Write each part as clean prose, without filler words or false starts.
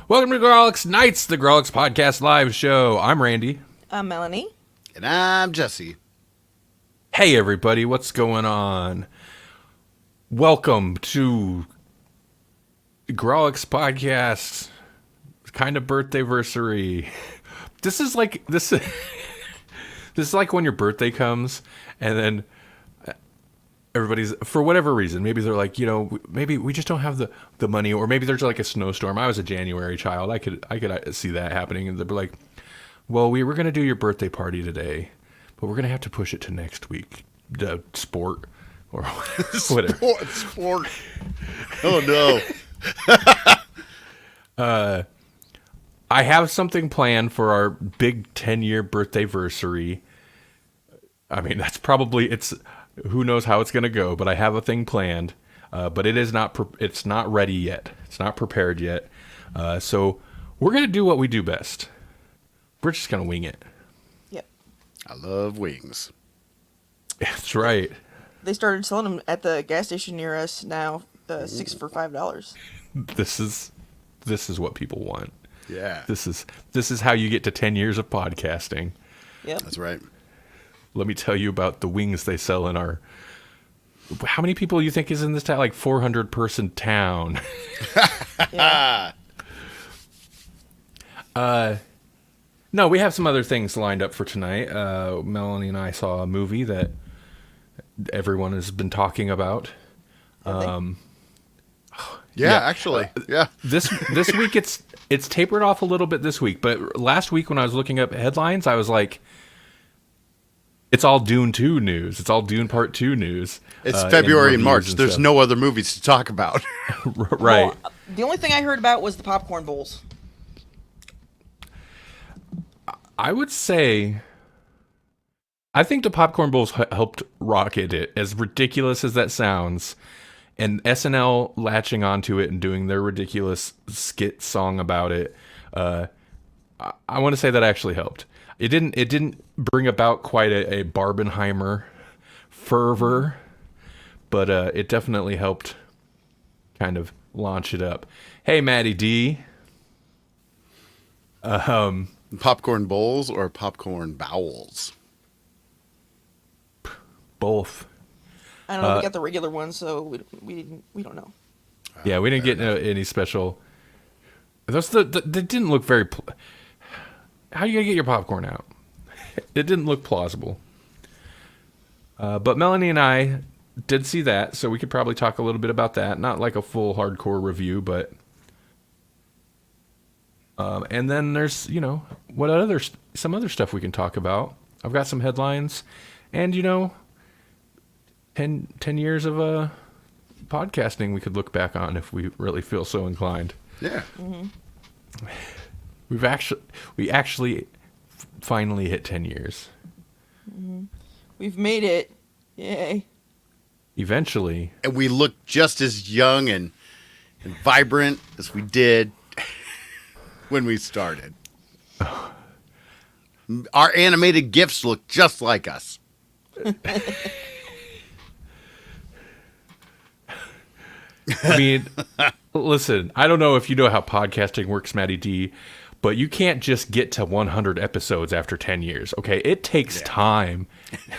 Welcome to Grawlix Nights, the Grawlix Podcast live show. I'm Randy. I'm Melanie. And I'm Jesse. Hey, everybody, what's going on? Welcome to Grawlix Podcast, kind of birthday-versary. This is like when your birthday comes, and then everybody's, for whatever reason, maybe they're like, maybe we just don't have the money, or maybe there's like a snowstorm. I was a January child. I could see that happening, and they'd be like, well, we were going to do your birthday party today, but we're going to have to push it to next week. Sport or whatever. Sport. Oh, no. I have something planned for our big 10-year birthday-versary. I mean, who knows how it's going to go, but I have a thing planned. But it's not ready yet. It's not prepared yet. So we're going to do what we do best. We're just going to wing it. Yep. I love wings. That's right. They started selling them at the gas station near us now, 6 for $5. This is what people want. Yeah. This is how you get to 10 years of podcasting. Yep. That's right. Let me tell you about the wings they sell in our... How many people you think is in this town? Like 400-person town. Yeah. No, we have some other things lined up for tonight. Melanie and I saw a movie that everyone has been talking about. Actually. Yeah. This week it's tapered off a little bit this week, but last week when I was looking up headlines, I was like, it's all Dune 2 news. It's all Dune Part 2 news. It's February and March. And There's stuff. no other movies to talk about. Right. Well, the only thing I heard about was the popcorn bowls. I would say, I think the popcorn bowls helped rocket it, as ridiculous as that sounds. And SNL latching onto it and doing their ridiculous skit song about it, I want to say that actually helped. It didn't bring about quite a Barbenheimer fervor, but it definitely helped kind of launch it up. Hey, Maddie D. Popcorn bowls or popcorn bowels? Both. I don't know. We got the regular ones, so we don't know. Yeah, we didn't get any special. They didn't look very. How are you gonna get your popcorn out? It didn't look plausible. But Melanie and I did see that, so we could probably talk a little bit about that. Not like a full hardcore review, but. And then there's some other stuff we can talk about. I've got some headlines, and 10 years of podcasting we could look back on if we really feel so inclined. Yeah. Mm-hmm. We actually finally hit 10 years. Mm-hmm. We've made it. Yay. Eventually. And we look just as young and vibrant as we did when we started. Our animated GIFs look just like us. I mean, listen, I don't know if you know how podcasting works, Matty D, but you can't just get to 100 episodes after 10 years, okay? It takes time.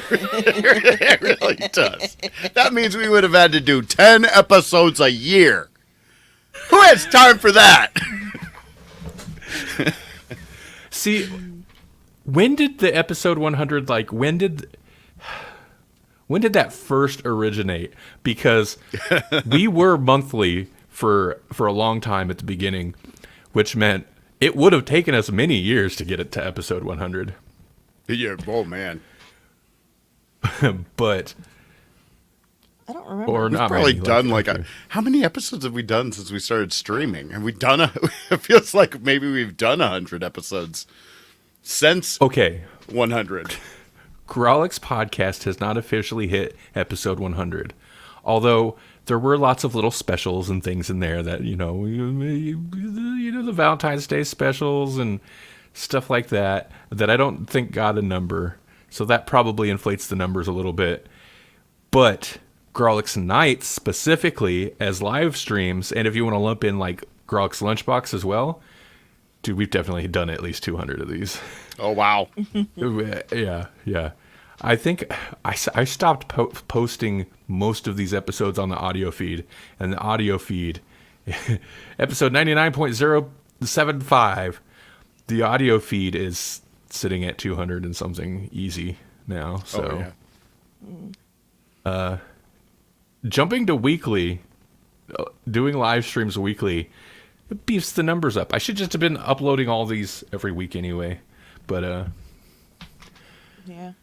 It really does. That means we would have had to do 10 episodes a year. Who has time for that? See, when did the episode 100, when did that first originate? Because we were monthly for a long time at the beginning, which meant it would have taken us many years to get it to episode 100. Yeah, oh man. But I don't remember. or We've not probably many, done how many episodes have we done since we started streaming? Have we done it feels like maybe we've done 100 episodes since 100. Grawlix Podcast has not officially hit episode 100, although there were lots of little specials and things in there that, the Valentine's Day specials and stuff like that I don't think got a number. So that probably inflates the numbers a little bit. But Grawlix Nights specifically as live streams, and if you want to lump in like Grawlix Lunchbox as well, Dude, we've definitely done at least 200 of these. Oh, wow. Yeah. I think I stopped posting most of these episodes on the audio feed. And the audio feed, episode 99.075, the audio feed is sitting at 200 and something easy now. So, jumping to weekly, doing live streams weekly, it beefs the numbers up. I should just have been uploading all these every week anyway. But, yeah.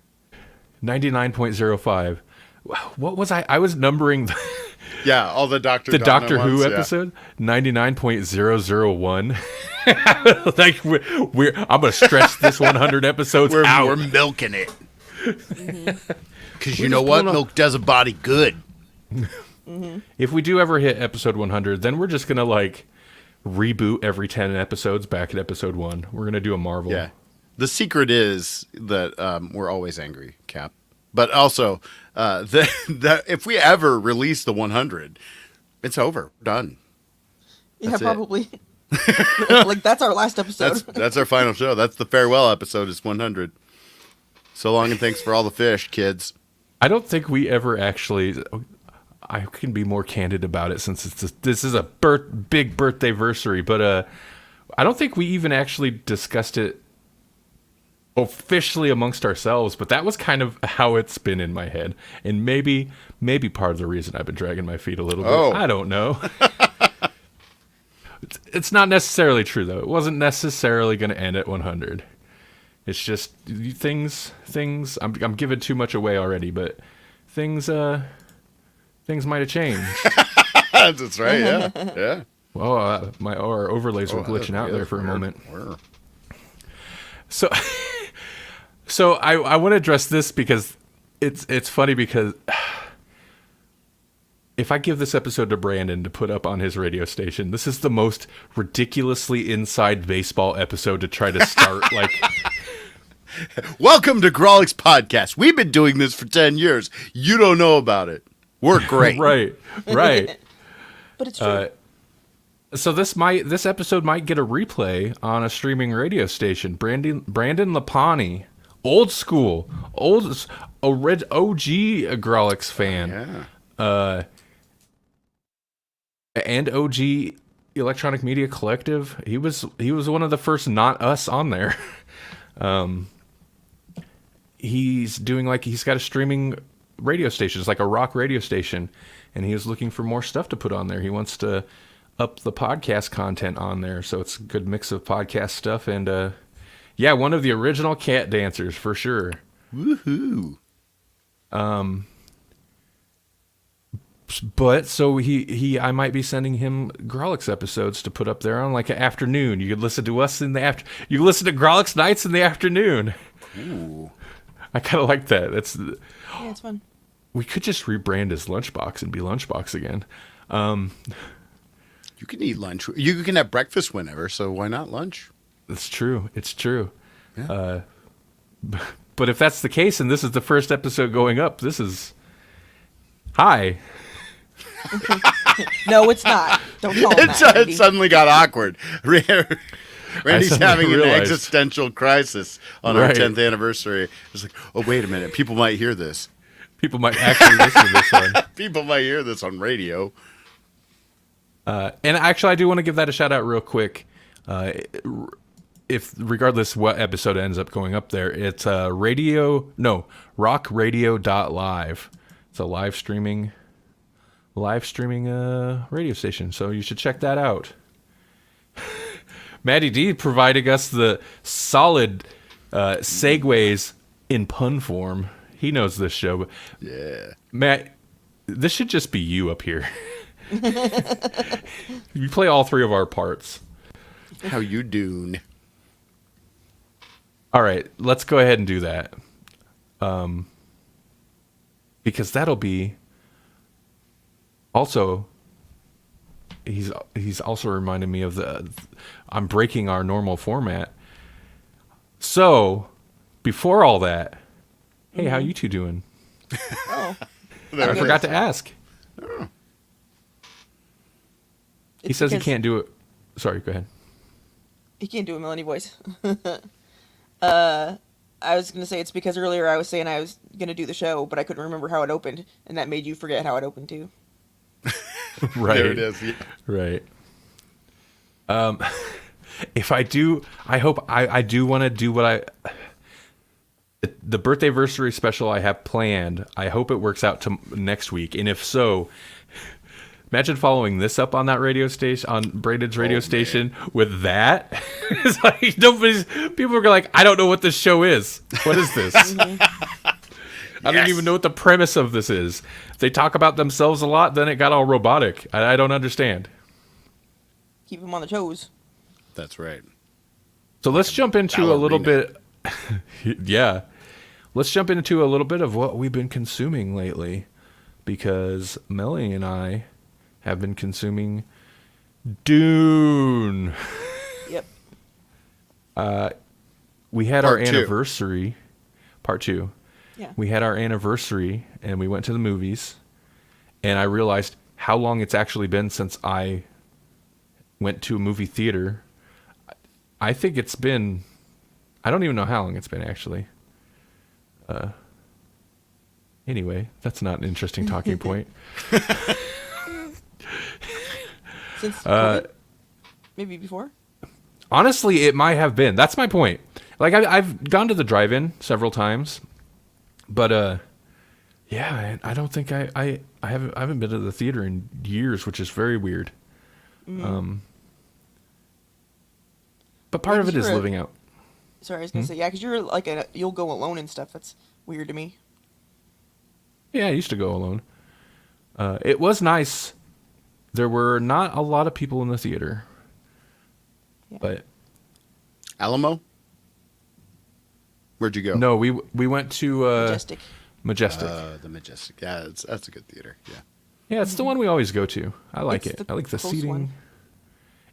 99.05. What was I? I was numbering Yeah, all the Doctor Who ones, episode. 99.001. Like I'm gonna stretch this 100 episodes out. We're milking it. Because you know what? Milk does a body good. If we do ever hit episode 100, then we're just gonna like reboot every 10 episodes back at episode 1. We're gonna do a Marvel. Yeah. The secret is that we're always angry, Cap. But also, that if we ever release the 100, it's over. We're done. Yeah, That's probably. Like, that's our last episode. That's our final show. That's the farewell episode. Is 100. So long and thanks for all the fish, kids. I don't think we ever actually. I can be more candid about it since this is a big birthday versary, but I don't think we even actually discussed it officially amongst ourselves, but that was kind of how it's been in my head, and maybe part of the reason I've been dragging my feet a little bit. I don't know. It's not necessarily true though. It wasn't necessarily going to end at 100. It's just things. I'm giving too much away already, but things might have changed. That's right. Yeah. Well, our overlays were glitching out there for a moment. So I want to address this because it's funny because if I give this episode to Brandon to put up on his radio station, this is the most ridiculously inside baseball episode to try to start. Like, welcome to Grawlix Podcast. We've been doing this for 10 years. You don't know about it. We're great. right. But it's true. So this episode might get a replay on a streaming radio station. Brandon Lapani, old school, OG Grawlix fan, and OG Electronic Media Collective. He was one of the first not us on there. He's got a streaming radio station. It's like a rock radio station, and he was looking for more stuff to put on there. He wants to up the podcast content on there, so it's a good mix of podcast stuff and one of the original cat dancers for sure. Woohoo. But so I might be sending him Grawlix episodes to put up there on like an afternoon. You could listen to us in the you can listen to Grawlix nights in the afternoon. Ooh. I kind of like that. Yeah, it's fun. We could just rebrand as Lunchbox and be Lunchbox again. You can eat lunch. You can have breakfast whenever, so why not lunch? It's true. Yeah. But if that's the case, and this is the first episode going up, this is... Hi. No, it's not. Don't call him that, It suddenly got awkward. Randy's having an existential crisis on our 10th anniversary. It's like, oh, wait a minute. People might hear this. People might actually listen to this one. People might hear this on radio. And actually, I do want to give that a shout out real quick. If regardless what episode ends up going up there, it's rockradio.live. It's a live streaming radio station, so you should check that out. Maddie D providing us the solid segues in pun form. He knows this show. But Yeah. Matt, this should just be you up here. You play all three of our parts. How you doing? All right, let's go ahead and do that. Because that'll be also he's also reminding me of I'm breaking our normal format. So, before all that, hey, how you two doing? Oh. I forgot to ask. Oh. He says he can't do it. Sorry, go ahead. He can't do a Melanie voice. I was gonna say it's because earlier I was saying I was gonna do the show, but I couldn't remember how it opened, and that made you forget how it opened too. Right. There it is. Yeah. Right. If I do, I hope I do want to do what the birthday anniversary special I have planned. I hope it works out to next week, and if so, imagine following this up on that radio station, on Braden's radio station, with that. It's like people are like, I don't know what this show is. What is this? I don't even know what the premise of this is. They talk about themselves a lot, then it got all robotic. I don't understand. Keep him on the toes. That's right. So let's jump into a little bit. Yeah. Let's jump into a little bit of what we've been consuming lately, because Melanie and I have been consuming Dune. Yep. We had our Part two. anniversary. Part 2. Yeah. We had our anniversary, and we went to the movies, and I realized how long it's actually been since I went to a movie theater. I think it's been... I don't even know how long it's been, actually. Anyway, that's not an interesting talking point. Since COVID? Maybe before? Honestly, it might have been. That's my point. Like, I've gone to the drive-in several times, but yeah, I don't think I haven't been to the theater in years, which is very weird. Mm. But part of it is living out. Sorry, I was gonna say because you're like you'll go alone and stuff. That's weird to me. Yeah, I used to go alone. It was nice. There were not a lot of people in the theater, but Alamo. Where'd you go? no, we went to Majestic. Majestic. The Majestic. Yeah, that's a good theater. Yeah. Yeah, it's the one we always go to. I like It's it. the I like the close seating. one.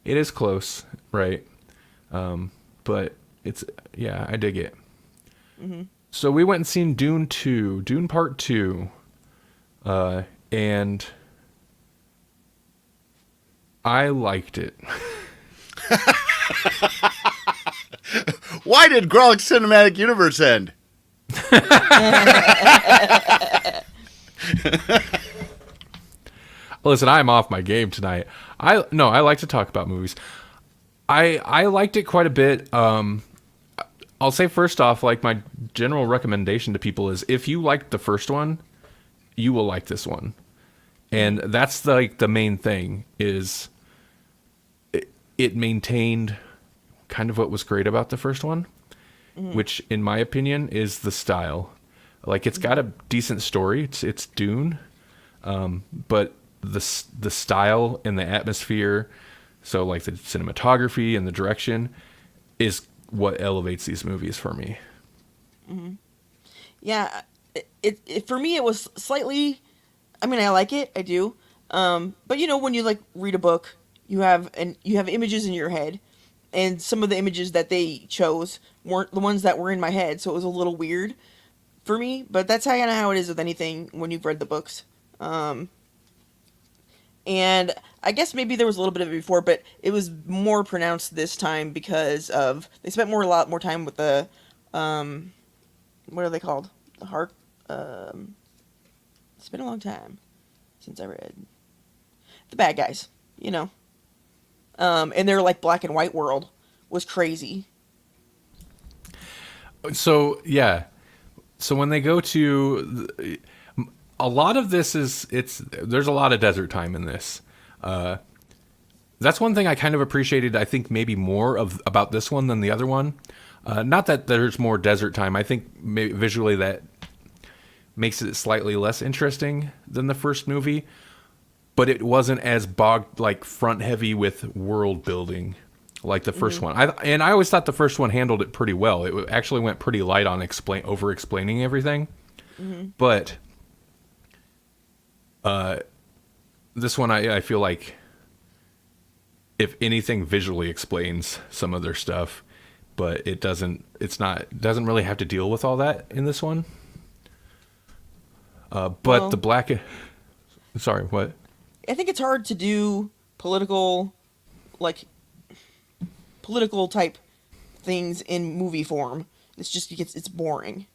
It is close, right? But it's I dig it. Mm-hmm. So we went and seen Dune 2, Dune Part 2, and I liked it. Why did Grawlix Cinematic Universe end? Listen, I'm off my game tonight. I like to talk about movies. I liked it quite a bit. I'll say first off, like, my general recommendation to people is if you liked the first one, you will like this one. And that's the main thing is it maintained kind of what was great about the first one, which in my opinion is the style. Like, it's got a decent story. It's Dune. But the style and the atmosphere, so like the cinematography and the direction, is what elevates these movies for me. Mm-hmm. Yeah, it for me it was slightly. I mean, I like it, I do. But you know, when you like read a book, you have images in your head, and some of the images that they chose weren't the ones that were in my head, so it was a little weird for me. But that's kind of how it is with anything when you've read the books. And I guess maybe there was a little bit of it before, but it was more pronounced this time because of they spent a lot more time with the what are they called? The heart. It's been a long time since I read the bad guys, you know. And their like black and white world was crazy. So yeah, so when they go to a lot of this there's a lot of desert time in this. That's one thing I kind of appreciated. I think maybe more about this one than the other one. Not that there's more desert time. I think maybe visually that makes it slightly less interesting than the first movie, but it wasn't as front heavy with world building like the first one. I always thought the first one handled it pretty well. It actually went pretty light on over explaining everything, but this one I feel like, if anything, visually explains some of their stuff, but it doesn't really have to deal with all that in this one. But the black... Sorry, what? I think it's hard to do political, like, political type things in movie form. It's just it's boring,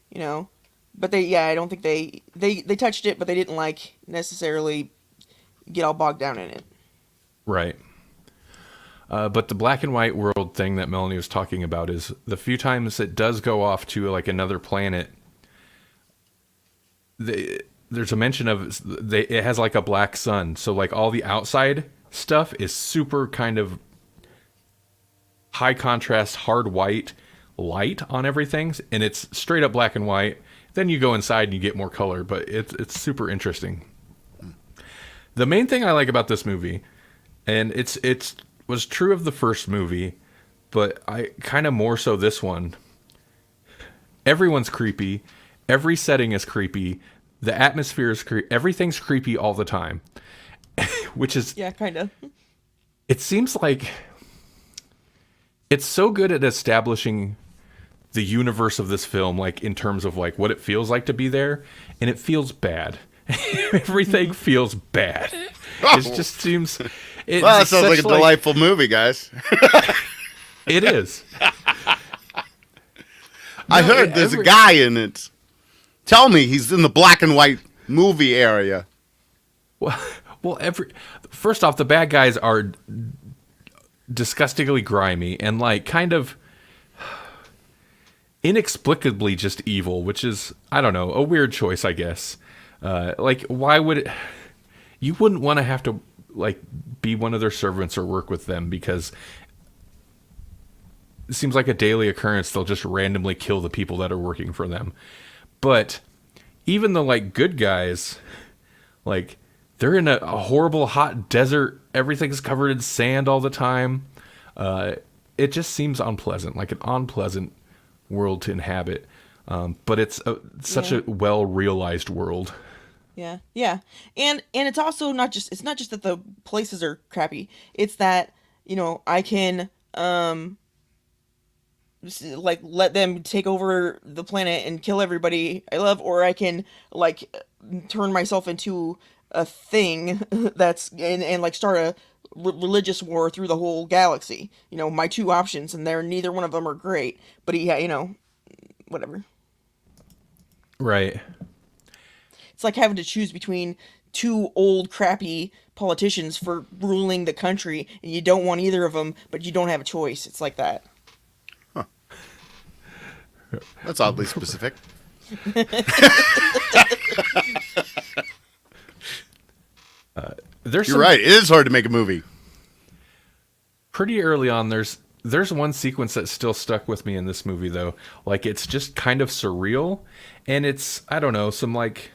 you know. But I don't think they touched it, but they didn't like necessarily get all bogged down in it. Right. But the black and white world thing that Melanie was talking about is the few times it does go off to like another planet. There's a mention of it has like a black sun, so like all the outside stuff is super kind of high contrast, hard white light on everything, and it's straight up black and white. Then you go inside and you get more color, but it's super interesting. The main thing I like about this movie, and it's was true of the first movie, but I kind of more so this one. Everyone's creepy. Every setting is creepy. The atmosphere is creepy. Everything's creepy all the time, which is kind of. It seems like it's so good at establishing the universe of this film, like in terms of like what it feels like to be there, and it feels bad. Everything feels bad. It just seems. Well, that sounds like a delightful movie, guys. It is. I heard there's a guy in it. Tell me he's in the black and white movie area. Well, first off, the bad guys are disgustingly grimy and like kind of inexplicably just evil, which is, I don't know, a weird choice, I guess. Like, why would it? You wouldn't want to have to like be one of their servants or work with them, because it seems like a daily occurrence. They'll just randomly kill the people that are working for them. But even the like good guys, like they're in a horrible hot desert. Everything's covered in sand all the time. It just seems unpleasant, like an unpleasant world to inhabit. But it's such a well realized world. Yeah, and it's also not just that the places are crappy. It's that, you know, I can like let them take over the planet and kill everybody I love, or I can like turn myself into a thing that's and like start a religious war through the whole galaxy. You know, my two options, and neither one of them are great. But you know, whatever. Right. It's like having to choose between two old crappy politicians for ruling the country, and you don't want either of them, but you don't have a choice. It's like that. Huh. That's oddly specific. You're right. It is hard to make a movie. Pretty early on, there's one sequence that still stuck with me in this movie, though. Like, it's just kind of surreal, and it's, I don't know, some like,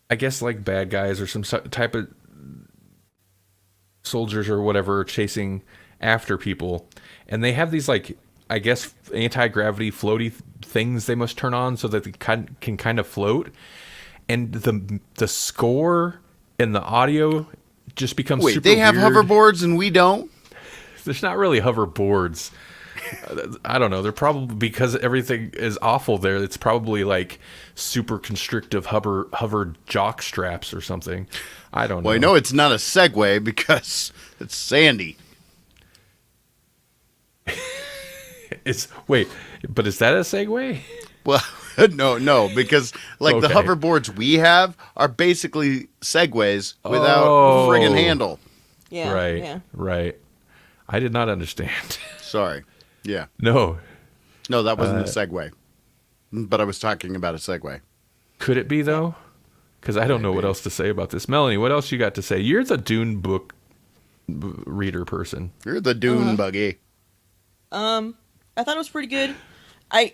I guess like bad guys or some type of soldiers or whatever chasing after people, and they have these like, I guess, anti-gravity floaty things they must turn on so that they can kind of float, and the score and the audio just becomes super they have weird. Hoverboards and we don't? There's not really hoverboards. I don't know. They're probably, because everything is awful there, it's probably like super constrictive hover jock straps or something. I don't know. Well, I know it's not a Segway because it's sandy. But is that a Segway? Well, no, because like the hoverboards we have are basically Segways without a friggin' handle. Yeah. Right. Yeah. Right. I did not understand. Sorry. Yeah. No, that wasn't a Segway. But I was talking about a Segway. Could it be, though? Because I don't know what else to say about this. Melanie, what else you got to say? You're the Dune book reader person. You're the Dune buggy. I thought it was pretty good. You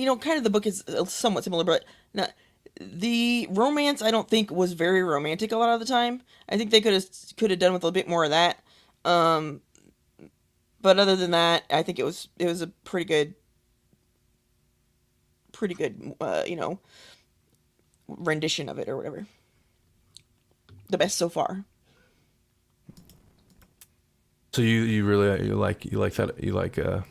know, kind of the book is somewhat similar, but not the romance. I don't think was very romantic a lot of the time. I think they could have done with a bit more of that. But other than that, I think it was a pretty good, you know, rendition of it or whatever. The best so far. So you really you like that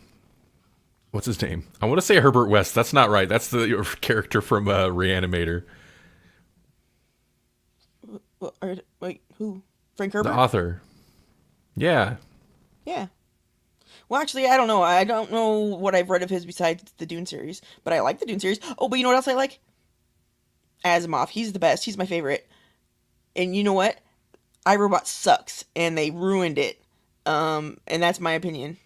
what's his name? I want to say Herbert West. That's not right. That's your character from Reanimator. Wait, who? Frank Herbert? The author. Yeah. Yeah. Well, actually, I don't know. I don't know what I've read of his besides the Dune series, but I like the Dune series. Oh, but you know what else I like? Asimov. He's the best. He's my favorite. And you know what? iRobot sucks, and they ruined it. And that's my opinion.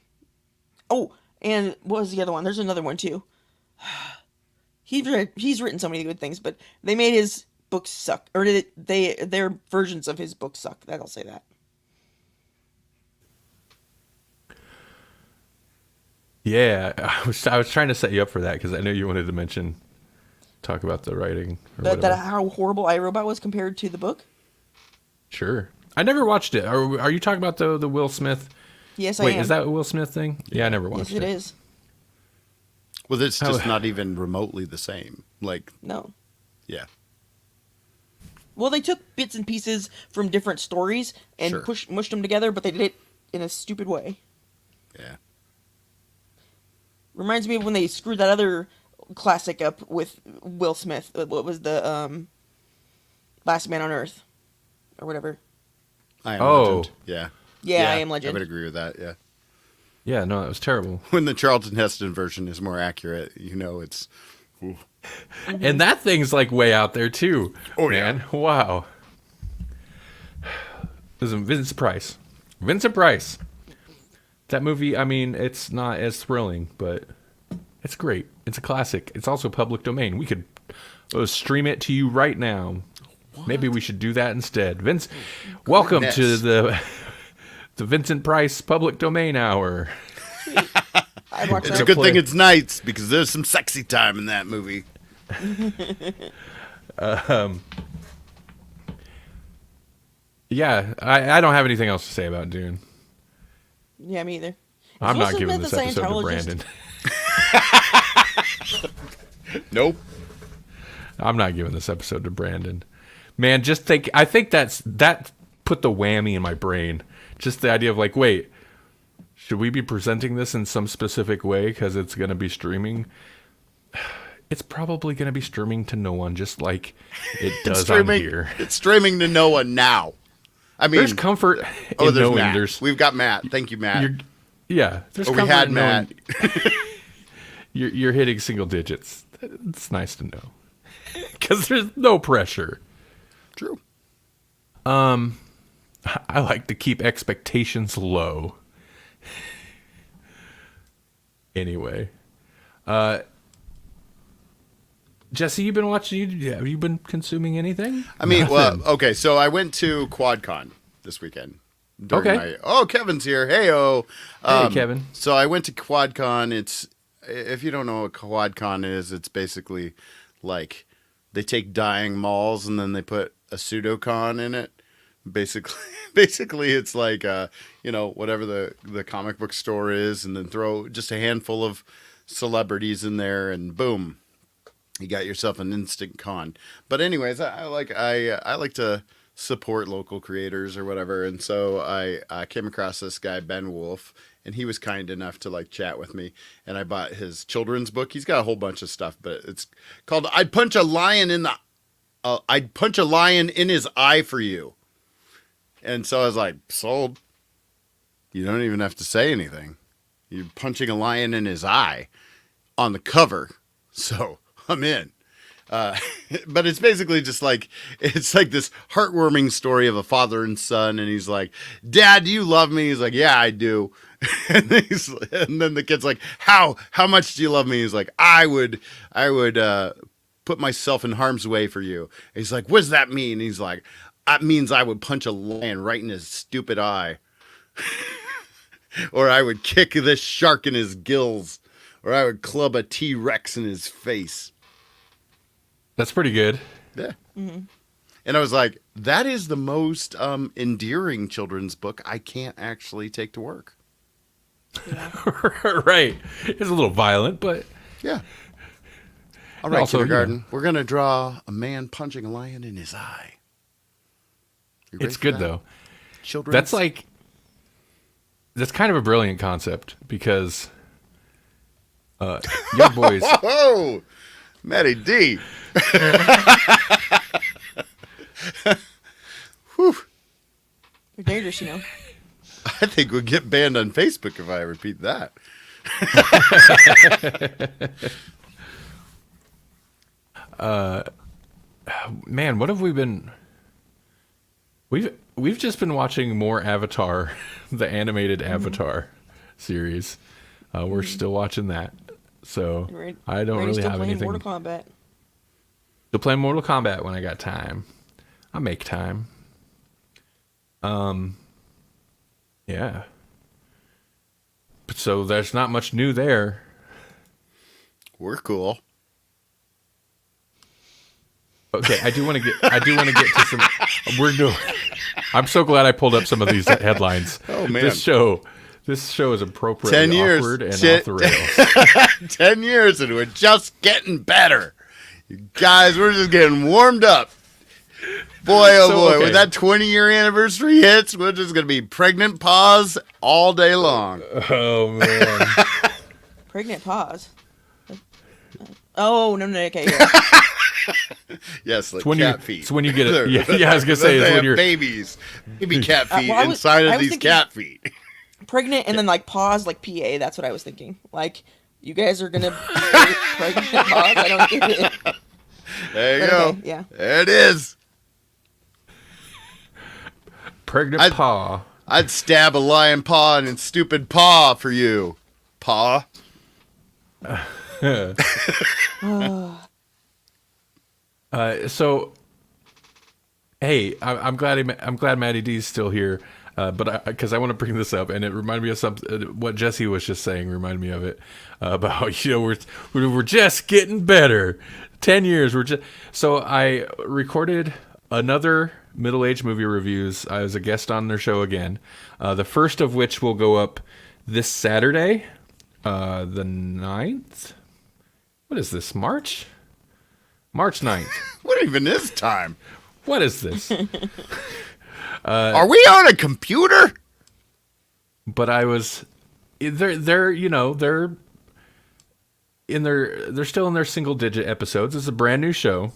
Oh, and what was the other one? There's another one too. He's written so many good things, but they made his books suck, or their versions of his books suck. I'll say that. Yeah, I was trying to set you up for that because I knew you wanted to talk about the writing or whatever. How horrible iRobot was compared to the book. Sure, I never watched it. Are you talking about the Will Smith? Yes, Wait, I am. is that a Will Smith thing? Yeah, I never watched it. Yes, it is. Well, it's just not even remotely the same. Like, No. yeah. Well, they took bits and pieces from different stories and Sure. mushed them together, but they did it in a stupid way. Yeah. Reminds me of when they screwed that other classic up with Will Smith. What was the Last Man on Earth or whatever? I Am Oh. Legend. Yeah. Yeah, I Am Legend. I would agree with that, yeah. Yeah, no, that was terrible. When the Charlton Heston version is more accurate, you know it's... Ooh. And that thing's like way out there too. Oh, man. Yeah. Wow. Listen, Vincent Price. Vincent Price. That movie, I mean, it's not as thrilling, but it's great. It's a classic. It's also public domain. We could stream it to you right now. What? Maybe we should do that instead. Vince, welcome to the Vincent Price Public Domain Hour. It's a good thing it's nights because there's some sexy time in that movie. Yeah, I don't have anything else to say about Dune. Yeah, me either. I'm not giving this episode to Brandon. Nope. I'm not giving this episode to Brandon. Man, I think that put the whammy in my brain. Just the idea of like, wait, should we be presenting this in some specific way because it's going to be streaming? It's probably going to be streaming to no one, just like it does on here. It's streaming to no one now. I mean, there's comfort in knowing Matt. We've got Matt. Thank you, Matt. There's comfort we had in Matt. You're hitting single digits. It's nice to know because there's no pressure. True. I like to keep expectations low. Anyway, Jesse, you've been watching. Have you been consuming anything? I mean, okay. So I went to QuadCon this weekend. Kevin's here. Hey, Kevin. So I went to QuadCon. If you don't know what QuadCon is, it's basically like they take dying malls and then they put a pseudocon in it. Basically, it's like whatever the comic book store is, and then throw just a handful of celebrities in there, and boom, you got yourself an instant con. But anyways, I like to support local creators or whatever, and so I came across this guy Ben Wolf, and he was kind enough to like chat with me, and I bought his children's book. He's got a whole bunch of stuff, but it's called "I'd Punch a Lion in His Eye for You." And so I was like, sold. You don't even have to say anything. You're punching a lion in his eye on the cover. So I'm in. But it's basically just like, it's like this heartwarming story of a father and son. And he's like, Dad, do you love me? He's like, yeah, I do. And then the kid's like, how much do you love me? He's like, I would put myself in harm's way for you. And he's like, what does that mean? And he's like, that means I would punch a lion right in his stupid eye. Or I would kick this shark in his gills. Or I would club a T-Rex in his face. That's pretty good. Yeah. Mm-hmm. And I was like, that is the most endearing children's book I can't actually take to work. Yeah. Right. It's a little violent, but... Yeah. All right, also, kindergarten. We're going to draw a man punching a lion in his eye. It's good, though. Children. That's kind of a brilliant concept because young boys. Whoa, Matty D. You're dangerous, I think we'll get banned on Facebook if I repeat that. Man, what have we been? We've just been watching more Avatar, the animated Avatar series. We're still watching that, so I don't really have anything. Mortal Kombat. Still playing Mortal Kombat when I got time. I make time. Yeah. But so there's not much new there. We're cool. Okay, I do want to get to some. We're doing. I'm so glad I pulled up some of these headlines. Oh man, this show is appropriately 10 years. awkward and off the rails. 10 years and we're just getting better. You guys, we're just getting warmed up. Boy, oh So, boy, okay. when that 20-year anniversary hits, we're just going to be pregnant paws all day long. Oh man. Pregnant pause. Oh no, okay. Yeah. Yes, like It's when cat feet. It's when you get it. Yeah, I was gonna say They it's when have you're. babies, baby cat feet well, I was inside of these thinking- cat feet. Pregnant and then like pause like PA. That's what I was thinking. Like you guys are gonna say pregnant pause. I don't get it. There you But go. okay, yeah. There it is. Pregnant paw. I'd stab a lion paw in its stupid paw for you. Paw. So, hey, I'm glad Maddie D's still here, but because I want to bring this up, and it reminded me of something. What Jesse was just saying reminded me of it about we're just getting better. 10 years. So I recorded another middle-aged movie reviews. I was a guest on their show again. The first of which will go up this Saturday, the 9th. What is this? March 9th. What even is time? What is this? Are we on a computer? But I was, they're still in their single digit episodes. It's a brand new show.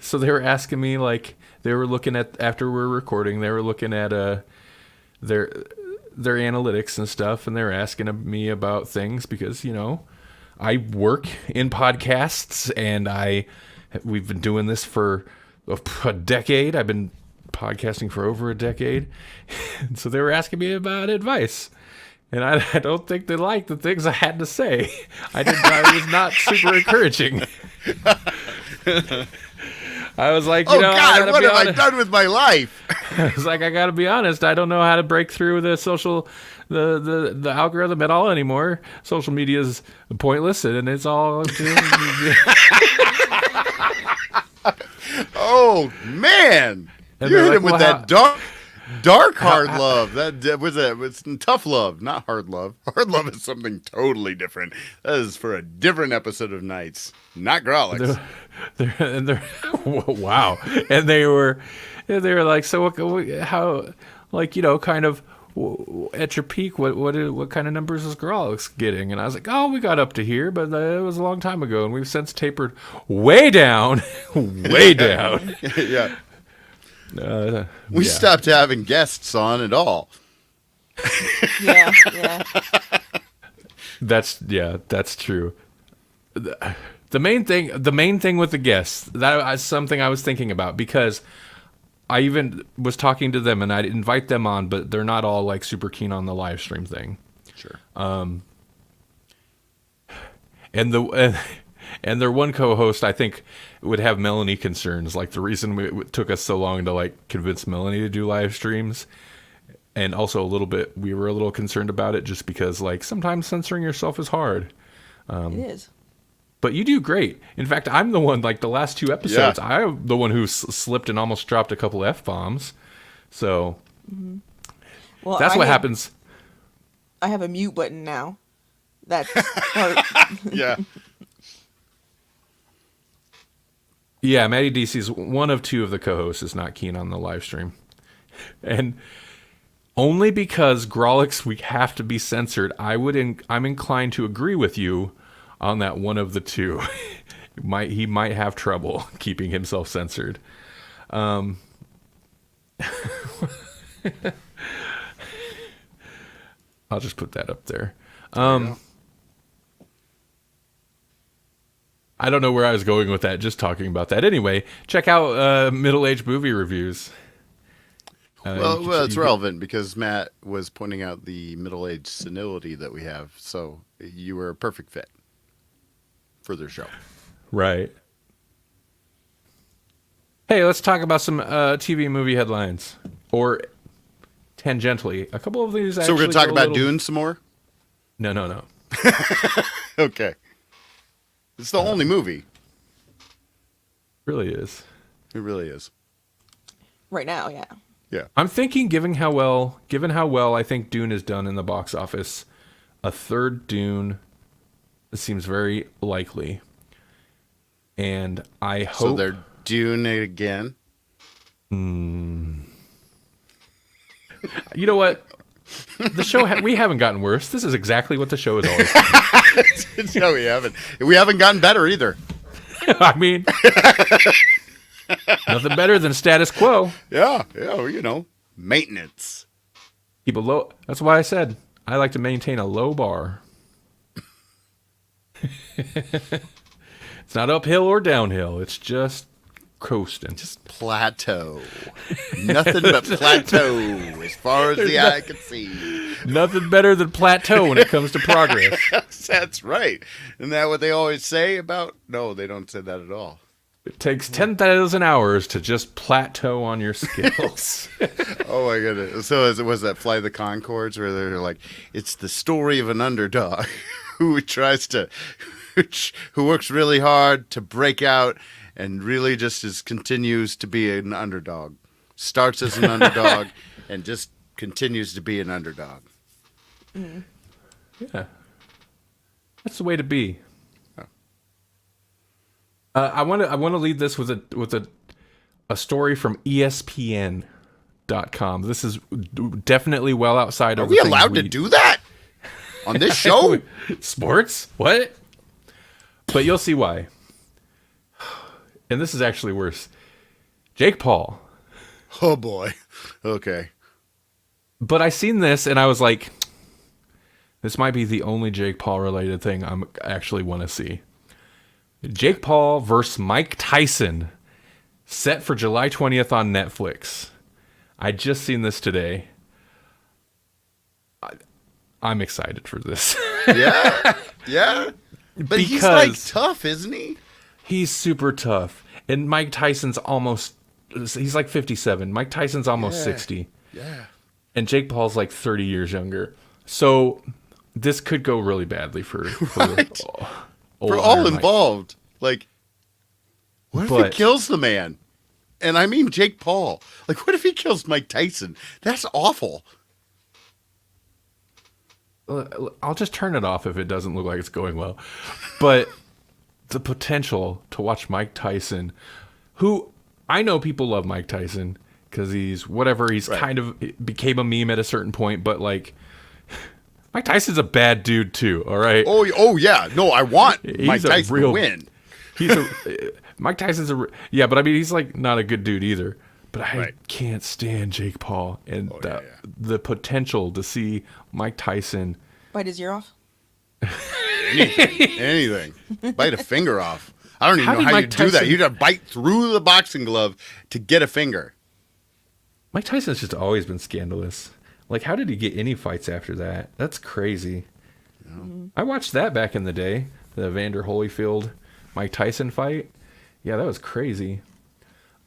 So they were asking me, like, they were looking at, after we're recording, they were looking at their analytics and stuff, and they were asking me about things because, I work in podcasts, and we've been doing this for a decade. I've been podcasting for over a decade. And so they were asking me about advice. And I don't think they liked the things I had to say. I was not super encouraging. I was like, Oh God, what have I done with my life? I was like, I gotta be honest, I don't know how to break through the the algorithm at all anymore. Social media is pointless, and it's all. Oh man, And you they're hit like, him with well, that dark hard love. That was it. It's tough love, not hard love. Hard love is something totally different. That is for a different episode of Nights, not Grawlix. Wow, and they were like, so how, like, kind of at your peak, what kind of numbers is Grawlix getting? And I was like, oh, we got up to here, but it was a long time ago, and we've since tapered way down, way down. Yeah. We Yeah. stopped having guests on at all. Yeah. That's true. The main thing with the guests, that is something I was thinking about, because I even was talking to them and I'd invite them on, but they're not all like super keen on the live stream thing. Sure. And their one co-host, I think, would have Melanie concerns. Like, the reason it took us so long to like convince Melanie to do live streams, and also we were a little concerned about it just because, like, sometimes censoring yourself is hard. It is. But you do great. In fact, I'm the one, like, the last 2 episodes, Yeah. I'm the one who slipped and almost dropped a couple F-bombs. So Well, that's what happens. I have a mute button now. That's part. Yeah. Yeah, Maddie DC's one of 2 of the co-hosts is not keen on the live stream. And only because Grawlix, we have to be censored, I'm inclined to agree with you on that one of the 2. He might have trouble keeping himself censored. I'll just put that up there. There you go. I don't know where I was going with that, just talking about that. Anyway, check out middle-aged movie reviews. Well, it's relevant because Matt was pointing out the middle-aged senility that we have, so you were a perfect fit for their show. Right. Hey, let's talk about some TV movie headlines. Or tangentially. A couple of these So we're going to talk about Dune some more? No. Okay. It's the only movie. Really is. It really is. Right now, yeah. Yeah. I'm thinking, given how well I think Dune is done in the box office, a third Dune seems very likely. And I hope... So they're Dune it again? You know what? The show, we haven't gotten worse. This is exactly what the show is always been. No, we haven't. We haven't gotten better either. I mean, nothing better than status quo. Yeah, you know, maintenance. Keep a low. That's why I said I like to maintain a low bar. It's not uphill or downhill. It's just coasting. Just plateau. Nothing but plateau as far as the eye can see. Nothing better than plateau when it comes to progress. That's right. Isn't that what they always say about? No, they don't say that at all. It takes 10,000 hours to just plateau on your skills. Oh my goodness. So was that Fly the Conchords where they're like, it's the story of an underdog who tries to, who works really hard to break out and really just continues to be an underdog. Starts as an underdog and just continues to be an underdog. Yeah. That's the way to be. I want to lead this with a story from ESPN.com. This is definitely well outside Are of we allowed to do that on this show? Sports? What? But you'll see why. And this is actually worse. Jake Paul. Oh boy. Okay. But I seen this and I was like, this might be the only Jake Paul related thing I actually want to see. Jake Paul versus Mike Tyson, set for July 20th on Netflix. I just seen this today. I'm excited for this. Yeah. But he's like tough, isn't he? He's super tough. And Mike Tyson's he's like 57. Mike Tyson's almost 60. Yeah. And Jake Paul's like 30 years younger. So this could go really badly for Right. old For all Iron Mike. involved. Like, what if he kills the man? And I mean Jake Paul. Like, what if he kills Mike Tyson? That's awful. I'll just turn it off if it doesn't look like it's going well. But the potential to watch Mike Tyson, who I know people love Mike Tyson because he's whatever, he's Right. kind of became a meme at a certain point, but like Mike Tyson's a bad dude too, all right? Oh yeah. No, I want Mike a Tyson to win. He's Mike Tyson's but I mean he's like not a good dude either. But I can't stand Jake Paul and the potential to see Mike Tyson Bite his ear off? Anything. Bite a finger off. I don't even know how you do that. You got to bite through the boxing glove to get a finger. Mike Tyson's just always been scandalous. Like, how did he get any fights after that? That's crazy. Yeah. I watched that back in the day, the Evander Holyfield Mike Tyson fight. Yeah, that was crazy.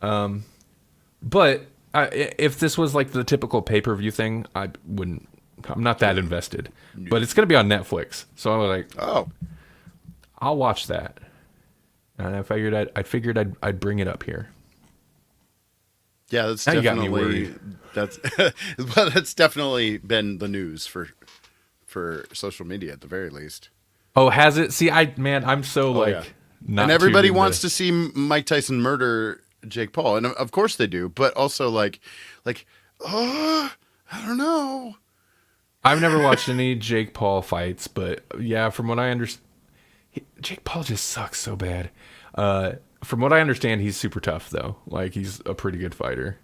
But if this was like the typical pay-per-view thing, I'm not that invested. But it's going to be on Netflix. So I was like, oh, I'll watch that. And I figured I'd bring it up here. Yeah, that's now definitely you got me worried. That's definitely been the news for social media at the very least. Oh, has it? See, I'm so not. And everybody wants to see Mike Tyson murder Jake Paul, and of course they do. But also like, I don't know. I've never watched any Jake Paul fights, but yeah, from what I understand, Jake Paul just sucks so bad. From what I understand, he's super tough though. Like he's a pretty good fighter.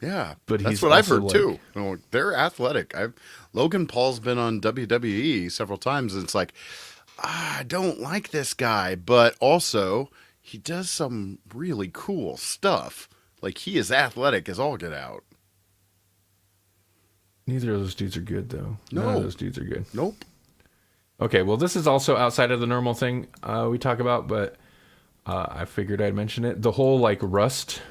Yeah, But that's he's what I've also, heard like- too. You know, they're athletic. Logan Paul's been on WWE several times, and it's like, I don't like this guy, but also he does some really cool stuff. Like, he is athletic as all get out. Neither of those dudes are good, though. None of No. those dudes are good. Nope. Okay, well, this is also outside of the normal thing we talk about, but I figured I'd mention it. The whole, like, Rust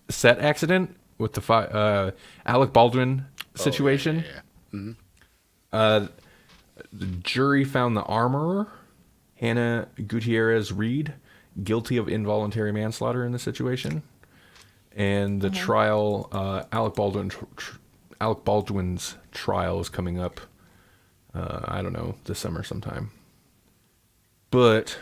set accident with the Alec Baldwin situation. Yeah. The jury found the armorer, Hannah Gutierrez Reed, guilty of involuntary manslaughter in the situation. And the trial, Alec Baldwin's trial is coming up, I don't know, this summer sometime. But,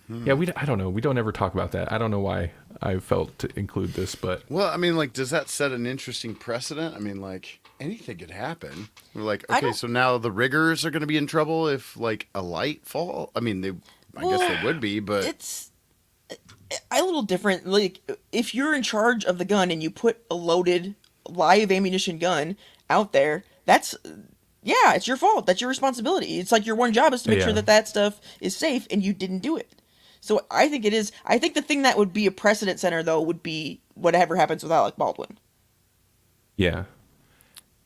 yeah, I don't know. We don't ever talk about that. I don't know why I felt to include this, but... Well, I mean, like, does that set an interesting precedent? I mean, like, anything could happen. We're like, okay, so now the riggers are going to be in trouble if, like, a light fall? I mean, I guess they would be, but... It's a little different. Like, if you're in charge of the gun and you put a loaded live ammunition gun out there, that's... Yeah, it's your fault. That's your responsibility. It's like your one job is to make sure that stuff is safe, and you didn't do it. So I think it is. I think the thing that would be a precedent center, though, would be whatever happens with Alec Baldwin. Yeah.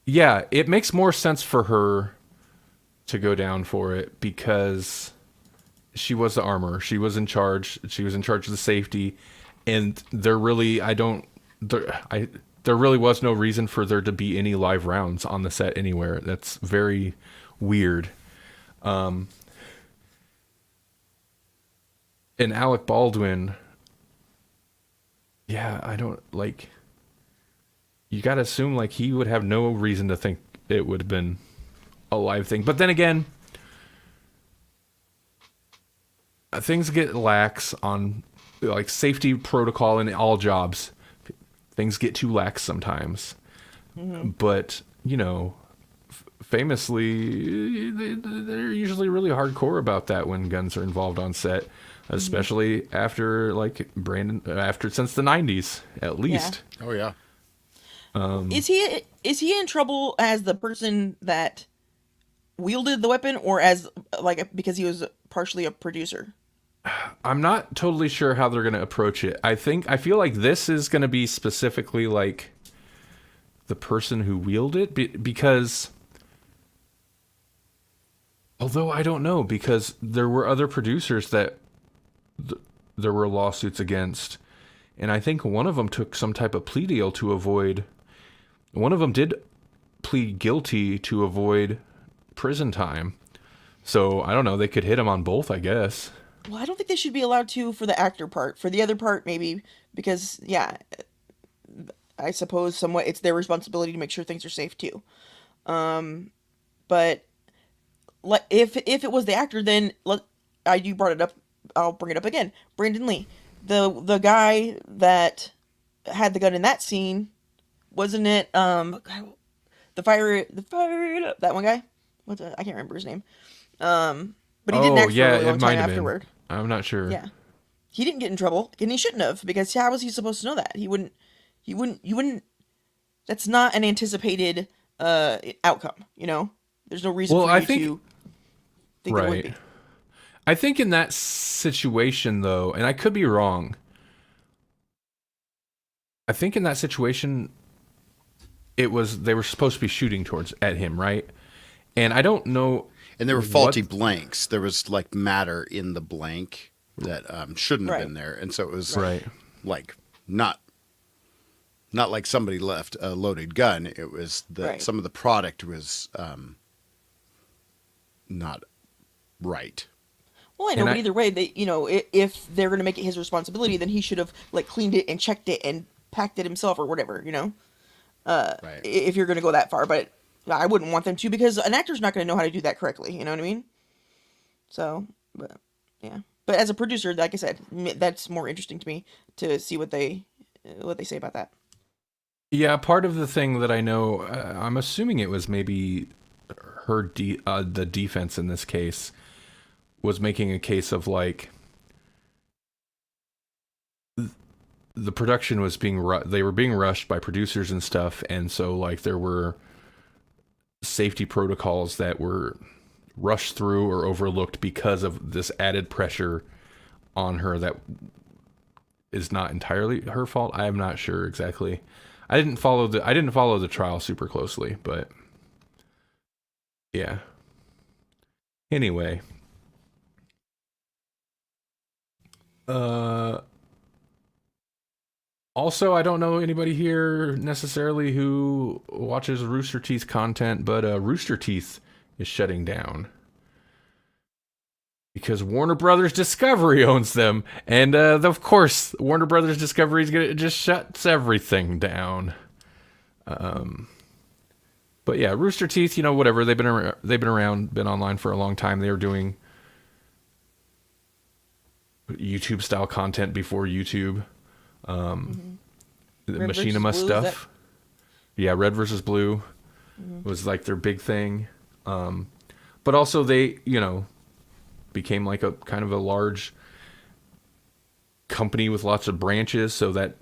Yeah, it makes more sense for her to go down for it because she was the armorer. She was in charge. She was in charge of the safety. And there really, there really was no reason for there to be any live rounds on the set anywhere. That's very weird. And Alec Baldwin, yeah, I don't, like, you gotta assume, like, he would have no reason to think it would have been a live thing. But then again, things get lax on, like, safety protocol in all jobs. Things get too lax sometimes. But, you know, famously, they're usually really hardcore about that when guns are involved on set. Especially after, like, since the 90s, at least. Yeah. Oh, yeah. Is he in trouble as the person that wielded the weapon, or as, like, because he was partially a producer? I'm not totally sure how they're going to approach it. I feel like this is going to be specifically, like, the person who wielded it, because... Although I don't know, because there were other producers that there were lawsuits against, and I think one of them took some type of plea deal to avoid... One of them did plead guilty to avoid prison time. So, I don't know, they could hit him on both, I guess. Well, I don't think they should be allowed to for the actor part. For the other part, maybe, because, yeah, I suppose somewhat it's their responsibility to make sure things are safe, too. But if it was the actor, then you brought it up, I'll bring it up again. Brandon Lee, the guy that had the gun in that scene, wasn't it? The fire that one guy. I can't remember his name. But he didn't act for a really long time afterward. I'm not sure. Yeah, he didn't get in trouble, and he shouldn't have, because how was he supposed to know that? You wouldn't. That's not an anticipated outcome. You know, there's no reason for you to think it would be. I think in that situation, though, and I could be wrong, I think in that situation, they were supposed to be shooting at him, right? And I don't know. And there were faulty blanks. There was, like, matter in the blank that shouldn't have been there, and so it was like not like somebody left a loaded gun. It was that some of the product was not right. Well, I know, but either way, if they're going to make it his responsibility, then he should have, like, cleaned it and checked it and packed it himself or whatever, you know? If you're going to go that far. But I wouldn't want them to, because an actor's not going to know how to do that correctly, you know what I mean? So, but, yeah. But as a producer, like I said, that's more interesting to me to see what they say about that. Yeah, part of the thing that I know, I'm assuming it was maybe the defense in this case was making a case of, like, the production was they were being rushed by producers and stuff, and so like there were safety protocols that were rushed through or overlooked because of this added pressure on her that is not entirely her fault. I am not sure exactly. I didn't follow the trial super closely, but yeah. Anyway, also, I don't know anybody here necessarily who watches Rooster Teeth content, but Rooster Teeth is shutting down because Warner Brothers Discovery owns them, and of course, Warner Brothers Discovery is gonna just shuts everything down. But yeah, Rooster Teeth, whatever, they've been around, been online for a long time. They were doing YouTube style content before YouTube. The Red versus Machinima Blue, stuff. Yeah, Red versus Blue was like their big thing. But also they, became like a kind of a large company with lots of branches, so that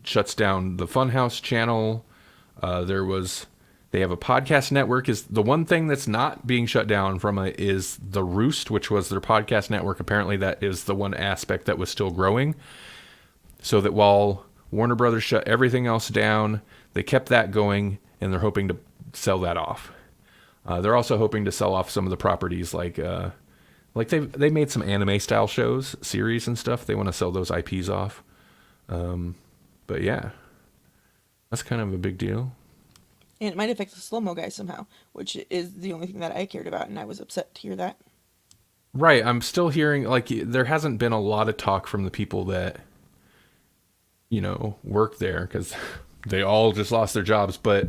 shuts down the Funhouse channel. They have a podcast network. Is the one thing that's not being shut down from it is the Roost, which was their podcast network. Apparently that is the one aspect that was still growing. So that while Warner Brothers shut everything else down, they kept that going, and they're hoping to sell that off. They're also hoping to sell off some of the properties, like they made some anime style shows, series and stuff. They want to sell those IPs off. But yeah, that's kind of a big deal. And it might affect the slow-mo guys somehow, which is the only thing that I cared about, and I was upset to hear that. Right, I'm still hearing, like, there hasn't been a lot of talk from the people that, work there, because they all just lost their jobs, but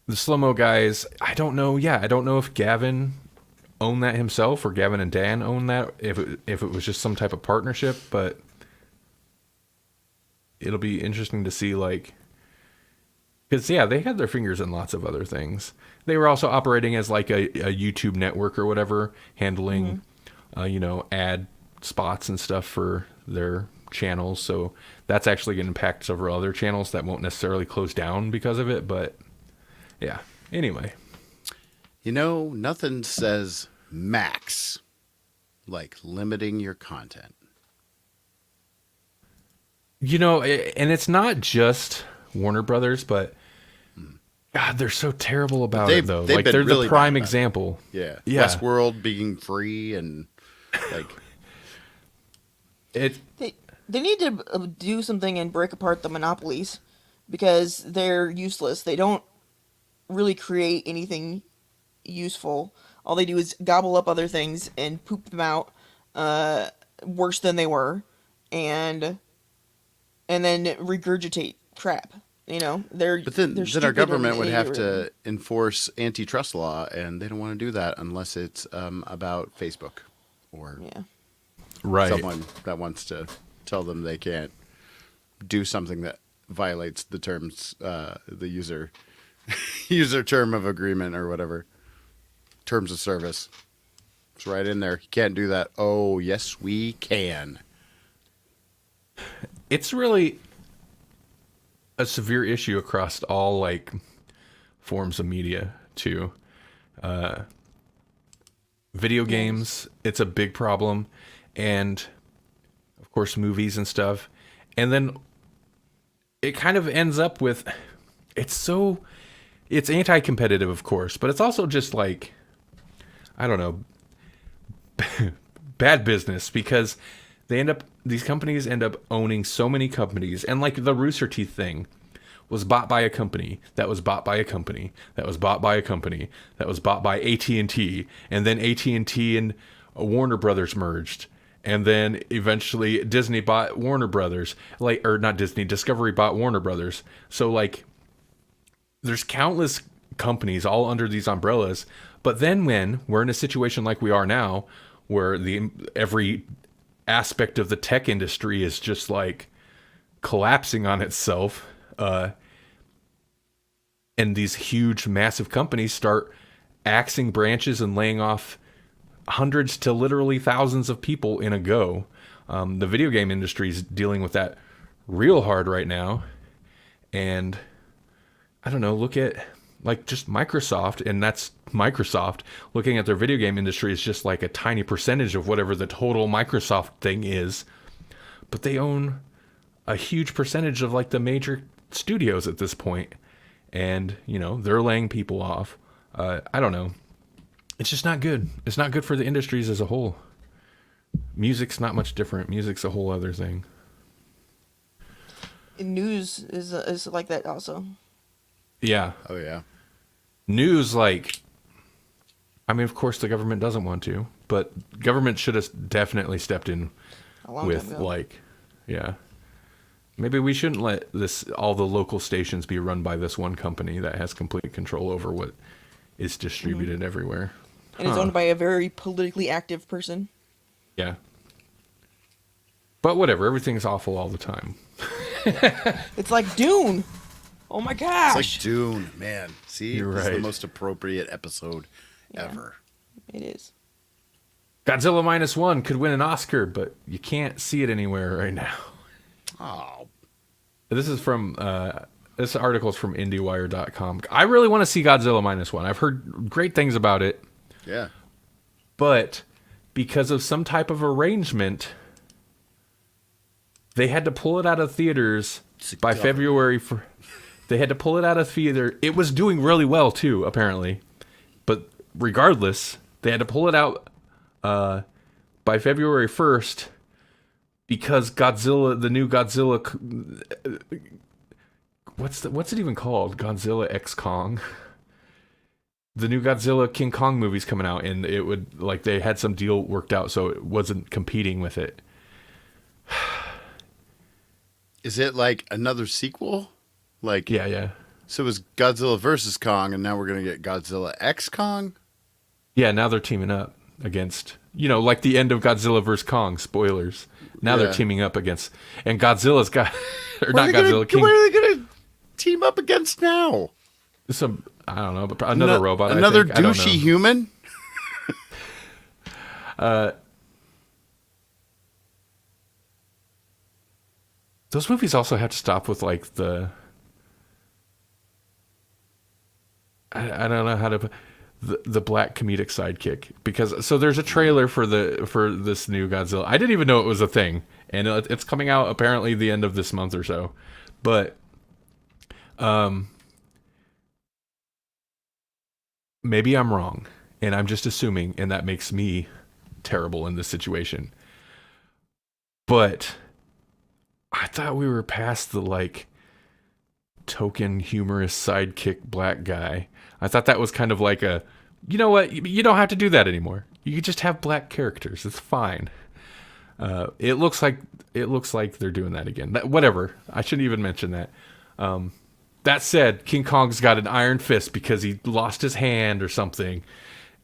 the slow-mo guys, I don't know if Gavin owned that himself, or Gavin and Dan owned that, if it was just some type of partnership, but it'll be interesting to see, like, because, yeah, they had their fingers in lots of other things. They were also operating as, like, a YouTube network or whatever, handling, ad spots and stuff for their channels. So that's actually going to impact several other channels that won't necessarily close down because of it. But, yeah. Anyway. Nothing says max like limiting your content. And it's not just Warner Brothers, but God, they're so terrible about it, though. Like, they're really the prime bad about example. Yeah. Yeah. Westworld being free and, like... They need to do something and break apart the monopolies, because they're useless. They don't really create anything useful. All they do is gobble up other things and poop them out worse than they were, and then regurgitate crap. But then our government would have to enforce antitrust law, and they don't want to do that unless it's about Facebook or someone that wants to tell them they can't do something that violates the terms, the user term of agreement or whatever, terms of service. It's right in there. You can't do that. Oh, yes, we can. It's really a severe issue across all, like, forms of media too. Video games, it's a big problem, and of course movies and stuff. And then it kind of ends up with it's anti-competitive, of course, but it's also just like, I don't know, bad business, because these companies end up owning so many companies. And like the Rooster Teeth thing was bought by a company that was bought by a company that was bought by a company that was bought by AT&T, and then AT&T and Warner Brothers merged, and then eventually Disney bought Warner Brothers, or not Disney, Discovery bought Warner Brothers. So like there's countless companies all under these umbrellas. But then when we're in a situation like we are now, where every aspect of the tech industry is just like collapsing on itself, and these huge, massive companies start axing branches and laying off hundreds to literally thousands of people in a go. The video game industry is dealing with that real hard right now. And I don't know, look at like just Microsoft, and that's Microsoft. Looking at their video game industry is just like a tiny percentage of whatever the total Microsoft thing is. But they own a huge percentage of like the major studios at this point. And, you know, they're laying people off. I don't know. It's just not good. It's not good for the industries as a whole. Music's not much different. Music's a whole other thing. News is like that also. Yeah. Oh yeah. News, like, I mean, of course the government doesn't want to, but government should have definitely stepped in A long with time ago. like, yeah. Maybe we shouldn't let all the local stations be run by this one company that has complete control over what is distributed everywhere. And it's owned by a very politically active person. Yeah. But whatever, everything's awful all the time. It's like Dune. Oh my gosh. It's like Dune, man. See, You're this is the right. most appropriate episode ever. It is. Godzilla -1 could win an Oscar, but you can't see it anywhere right now. Oh, This is from this article is from IndieWire.com. I really want to see Godzilla -1. I've heard great things about it, yeah. but because of some type of arrangement, they had to pull it out of theaters by February. They had to pull it out of theater. It was doing really well too, apparently, but regardless, they had to pull it out by February 1st. Because Godzilla, the new Godzilla, what's it even called? Godzilla X Kong. The new Godzilla King Kong movie's coming out, and it would like they had some deal worked out, so it wasn't competing with it. Is it like another sequel? Like, Yeah. so it was Godzilla versus Kong, and now we're gonna get Godzilla X Kong. Yeah, now they're teaming up against, you know, like the end of Godzilla vs. Kong, spoilers. Now Yeah. they're teaming up against, and Godzilla's got, or What not are they Godzilla, gonna, King, what are they gonna team up against now? some, I don't know, but another robot. Another I think. I don't douchey know. human. Those movies also have to stop with like the, I don't know how to, the black comedic sidekick, because so there's a trailer for this new Godzilla. I didn't even know it was a thing, and it's coming out apparently the end of this month or so, but maybe I'm wrong, and I'm just assuming, and that makes me terrible in this situation. But I thought we were past the like token humorous sidekick black guy. I thought that was kind of like a, you know what, you don't have to do that anymore. You could just have black characters. It's fine. It looks like they're doing that again. Whatever. I shouldn't even mention that. That said, King Kong's got an iron fist because he lost his hand or something.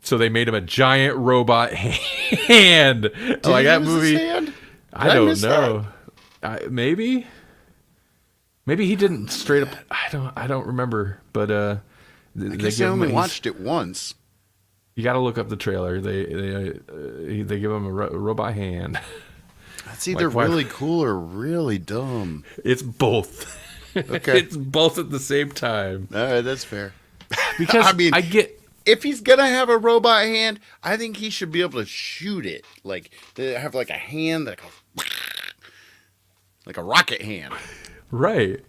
So they made him a giant robot hand. Did Like he that lose his movie. hand? I Did I don't miss know. Maybe he didn't straight up. I don't remember. But I guess I only watched it once. You got to look up the trailer. They give him a robot hand. That's either why- really cool or really dumb. It's both. Okay. It's both at the same time. All right, that's fair. Because I mean, I get. if he's gonna have a robot hand, I think he should be able to shoot it. Like they have like a hand that goes like a rocket hand. Right.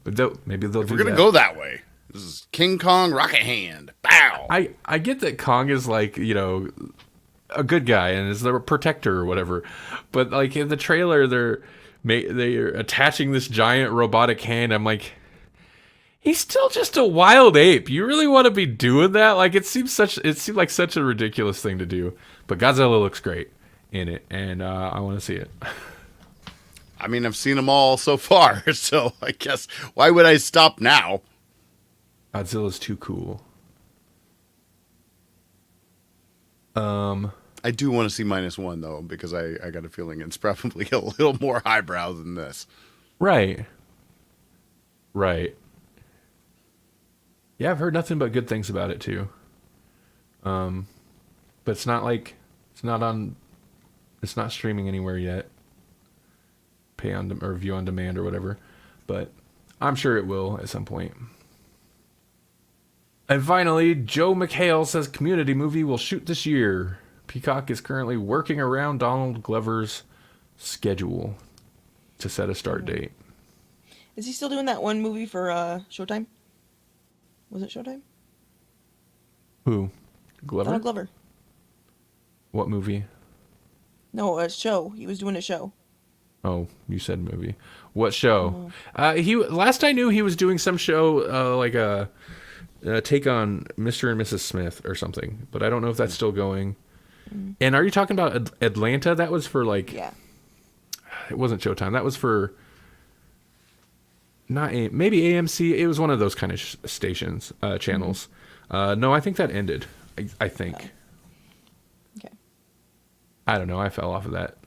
But maybe they'll If do we're gonna that. go that way, this is King Kong rocket hand. Bow. I get that Kong is like, you know, a good guy and is the protector or whatever. But like in the trailer, they're attaching this giant robotic hand. I'm like, he's still just a wild ape. You really want to be doing that? Like it seemed like such a ridiculous thing to do. But Godzilla looks great in it, and I want to see it. I mean, I've seen them all so far, so I guess why would I stop now? Godzilla's too cool. I do want to see -1 though, because I got a feeling it's probably a little more highbrow than this. Right. Yeah, I've heard nothing but good things about it too. But it's not streaming anywhere yet. pay on or view on demand or whatever, but I'm sure it will at some point. And finally, Joe McHale says Community movie will shoot this year. Peacock is currently working around Donald Glover's schedule to set a start date. Is he still doing that one movie for Showtime? Was it Showtime? Who? Glover? Donald Glover. What movie? No, a show. He was doing a show. Oh, you said movie. What show? He last I knew he was doing some show like a take on Mr. and Mrs. Smith or something, but I don't know if that's still going. And are you talking about Atlanta? That was for like, Yeah. It wasn't Showtime. That was for maybe AMC. It was one of those kind of stations, channels. No, I think that ended. I think. Oh. Okay. I don't know. I fell off of that.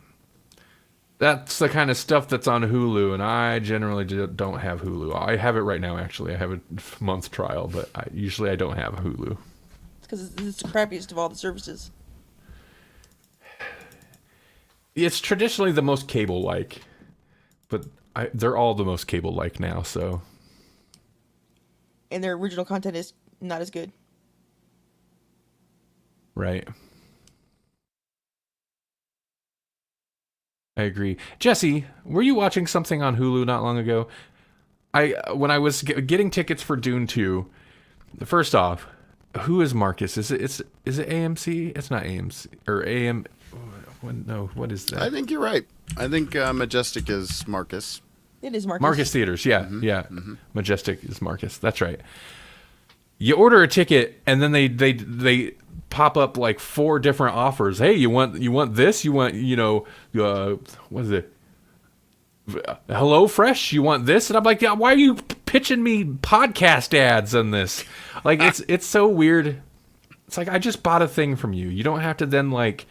That's the kind of stuff that's on Hulu, and I generally don't have Hulu. I have it right now, actually. I have a month trial, but usually I don't have Hulu. It's because it's the crappiest of all the services. It's traditionally the most cable-like, but they're all the most cable-like now, so... And their original content is not as good. Right. I agree. Jesse, were you watching something on Hulu not long ago? When I was getting tickets for Dune 2, first off, who is Marcus? Is it AMC? It's not AMC or AM. No, what is that? I think you're right. I think Majestic is Marcus. It is Marcus. Marcus Theaters, yeah. Majestic is Marcus. That's right. You order a ticket, and then they pop up like 4 different offers. Hey, you want this? You want what is it? Hello Fresh? You want this? And I'm like, yeah. Why are you pitching me podcast ads on this? Like it's so weird. It's like I just bought a thing from you. You don't have to then like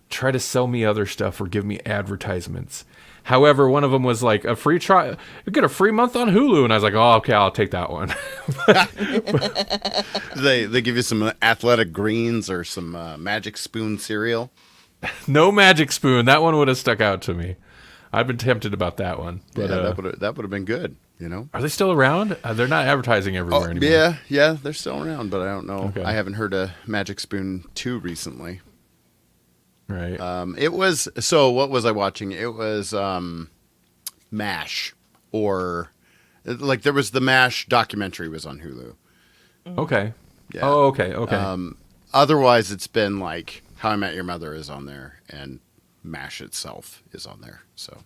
try to sell me other stuff or give me advertisements. However, one of them was like a free trial. You get a free month on Hulu, and I was like, "Oh, okay, I'll take that one." They give you some athletic greens or some Magic Spoon cereal. No Magic Spoon. That one would have stuck out to me. I've been tempted about that one. But, yeah, that would have been good. You know, are they still around? They're not advertising everywhere anymore. Yeah, they're still around, but I don't know. Okay. I haven't heard of Magic Spoon 2 recently. Right. It was, so what was I watching? It was MASH, or like there was the MASH documentary was on Hulu. Okay. Yeah. Oh, okay. Otherwise, it's been like How I Met Your Mother is on there, and MASH itself is on there. So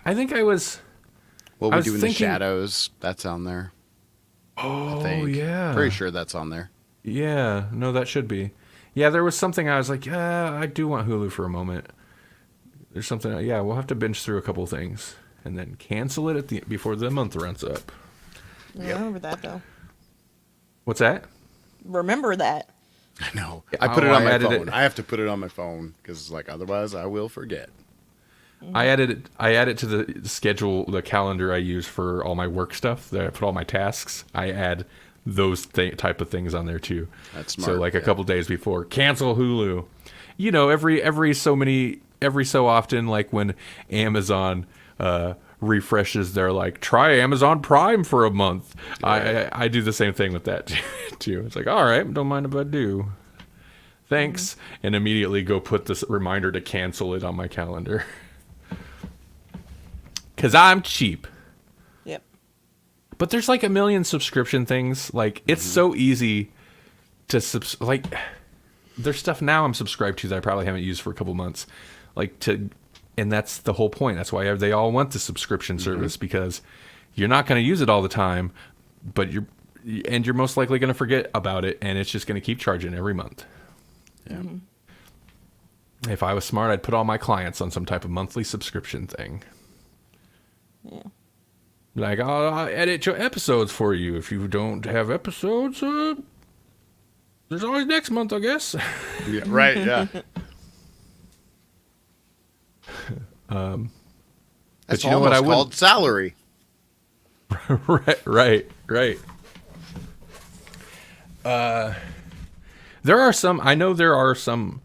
I think I was... What I We was Do in thinking- the Shadows, that's on there. Oh, I think. yeah. Pretty sure that's on there. Yeah, no, that should be. Yeah, there was something I was like, yeah, I do want Hulu for a moment. There's something, yeah, we'll have to binge through a couple things and then cancel it before the month runs up. Yeah, I remember that though. What's that? Remember that. I know. Yeah, I put it on my added phone. it. I have to put it on my phone because like otherwise I will forget. I added it to the schedule, the calendar I use for all my work stuff. That I put all my tasks. I add those type of things on there too. That's smart. So like a couple days before, cancel Hulu. You know, every so often, like when Amazon refreshes their like try Amazon Prime for a month. Yeah. I do the same thing with that too. It's like, all right, don't mind if I do. Thanks, and immediately go put this reminder to cancel it on my calendar. Because I'm cheap. Yep. But there's like a million subscription things. Like, it's so easy to like, there's stuff now I'm subscribed to that I probably haven't used for a couple months. And that's the whole point. That's why they all want the subscription service, because you're not going to use it all the time, but you're most likely going to forget about it, and it's just going to keep charging every month. Yeah. Mm-hmm. If I was smart, I'd put all my clients on some type of monthly subscription thing. Yeah. Like, I'll edit your episodes for you. If you don't have episodes, there's always next month, I guess. Yeah, right, yeah. That's you know what? almost called salary. Right. I know there are some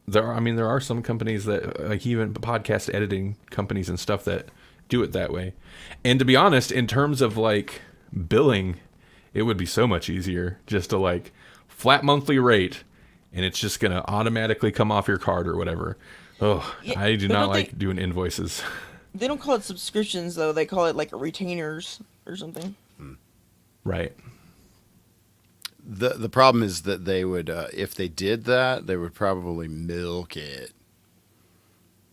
there are some companies that, like even podcast editing companies and stuff, that do it that way. And to be honest, in terms of like billing, it would be so much easier just to like flat monthly rate, and it's just gonna automatically come off your card or whatever. Oh, Yeah, I do but not don't like doing invoices. they don't call it subscriptions though. They call it like retainers or something. Right. The problem is that they would, if they did that, they would probably milk it,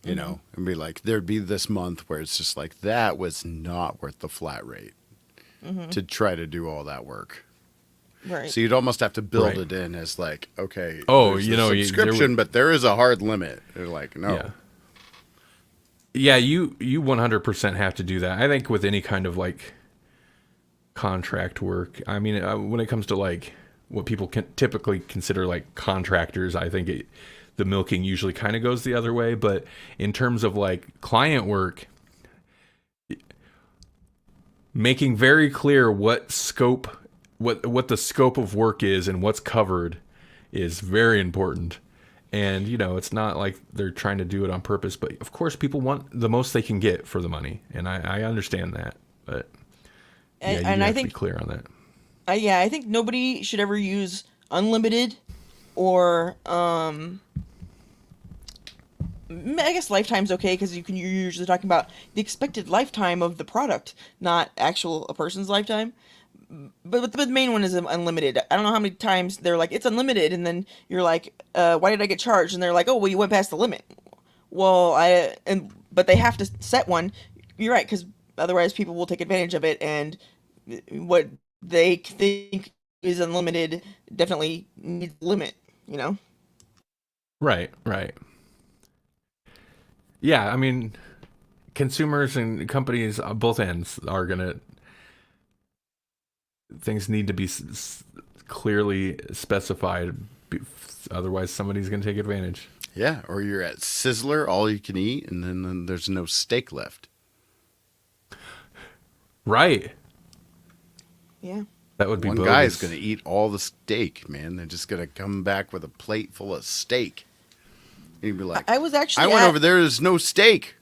you know, and be like, there'd be this month where it's just like, that was not worth the flat rate to try to do all that work. Right. So you'd almost have to build Right. it in as like, okay, Oh, there's you the know, subscription, but there is a hard limit. They're like, no. Yeah. Yeah, you 100% have to do that. I think with any kind of like contract work. I mean, when it comes to like what people can typically consider like contractors, I think the milking usually kind of goes the other way. But in terms of like client work, making very clear what the scope of work is and what's covered is very important. And you know, it's not like they're trying to do it on purpose, but of course people want the most they can get for the money, and I understand that. But yeah, you And I have to be think clear on that. yeah, I think nobody should ever use unlimited or I guess lifetime's okay because you're usually talking about the expected lifetime of the product, not a person's lifetime. But the main one is unlimited. I don't know how many times they're like it's unlimited, and then you're like, why did I get charged? And they're like, oh well, you went past the limit. Well, but they have to set one. You're right, because otherwise people will take advantage of it, and what they think is unlimited definitely needs a limit. You know. Right, right. Yeah, I mean, consumers and companies on both ends are gonna things need to be clearly specified, otherwise somebody's gonna take advantage. Yeah, or you're at Sizzler, all you can eat, and then there's no steak left. Right. Yeah. That would be One bogus. guy's going to eat all the steak, man. They're just going to come back with a plate full of steak. And he'd be like, I was actually I went over there, there's no steak.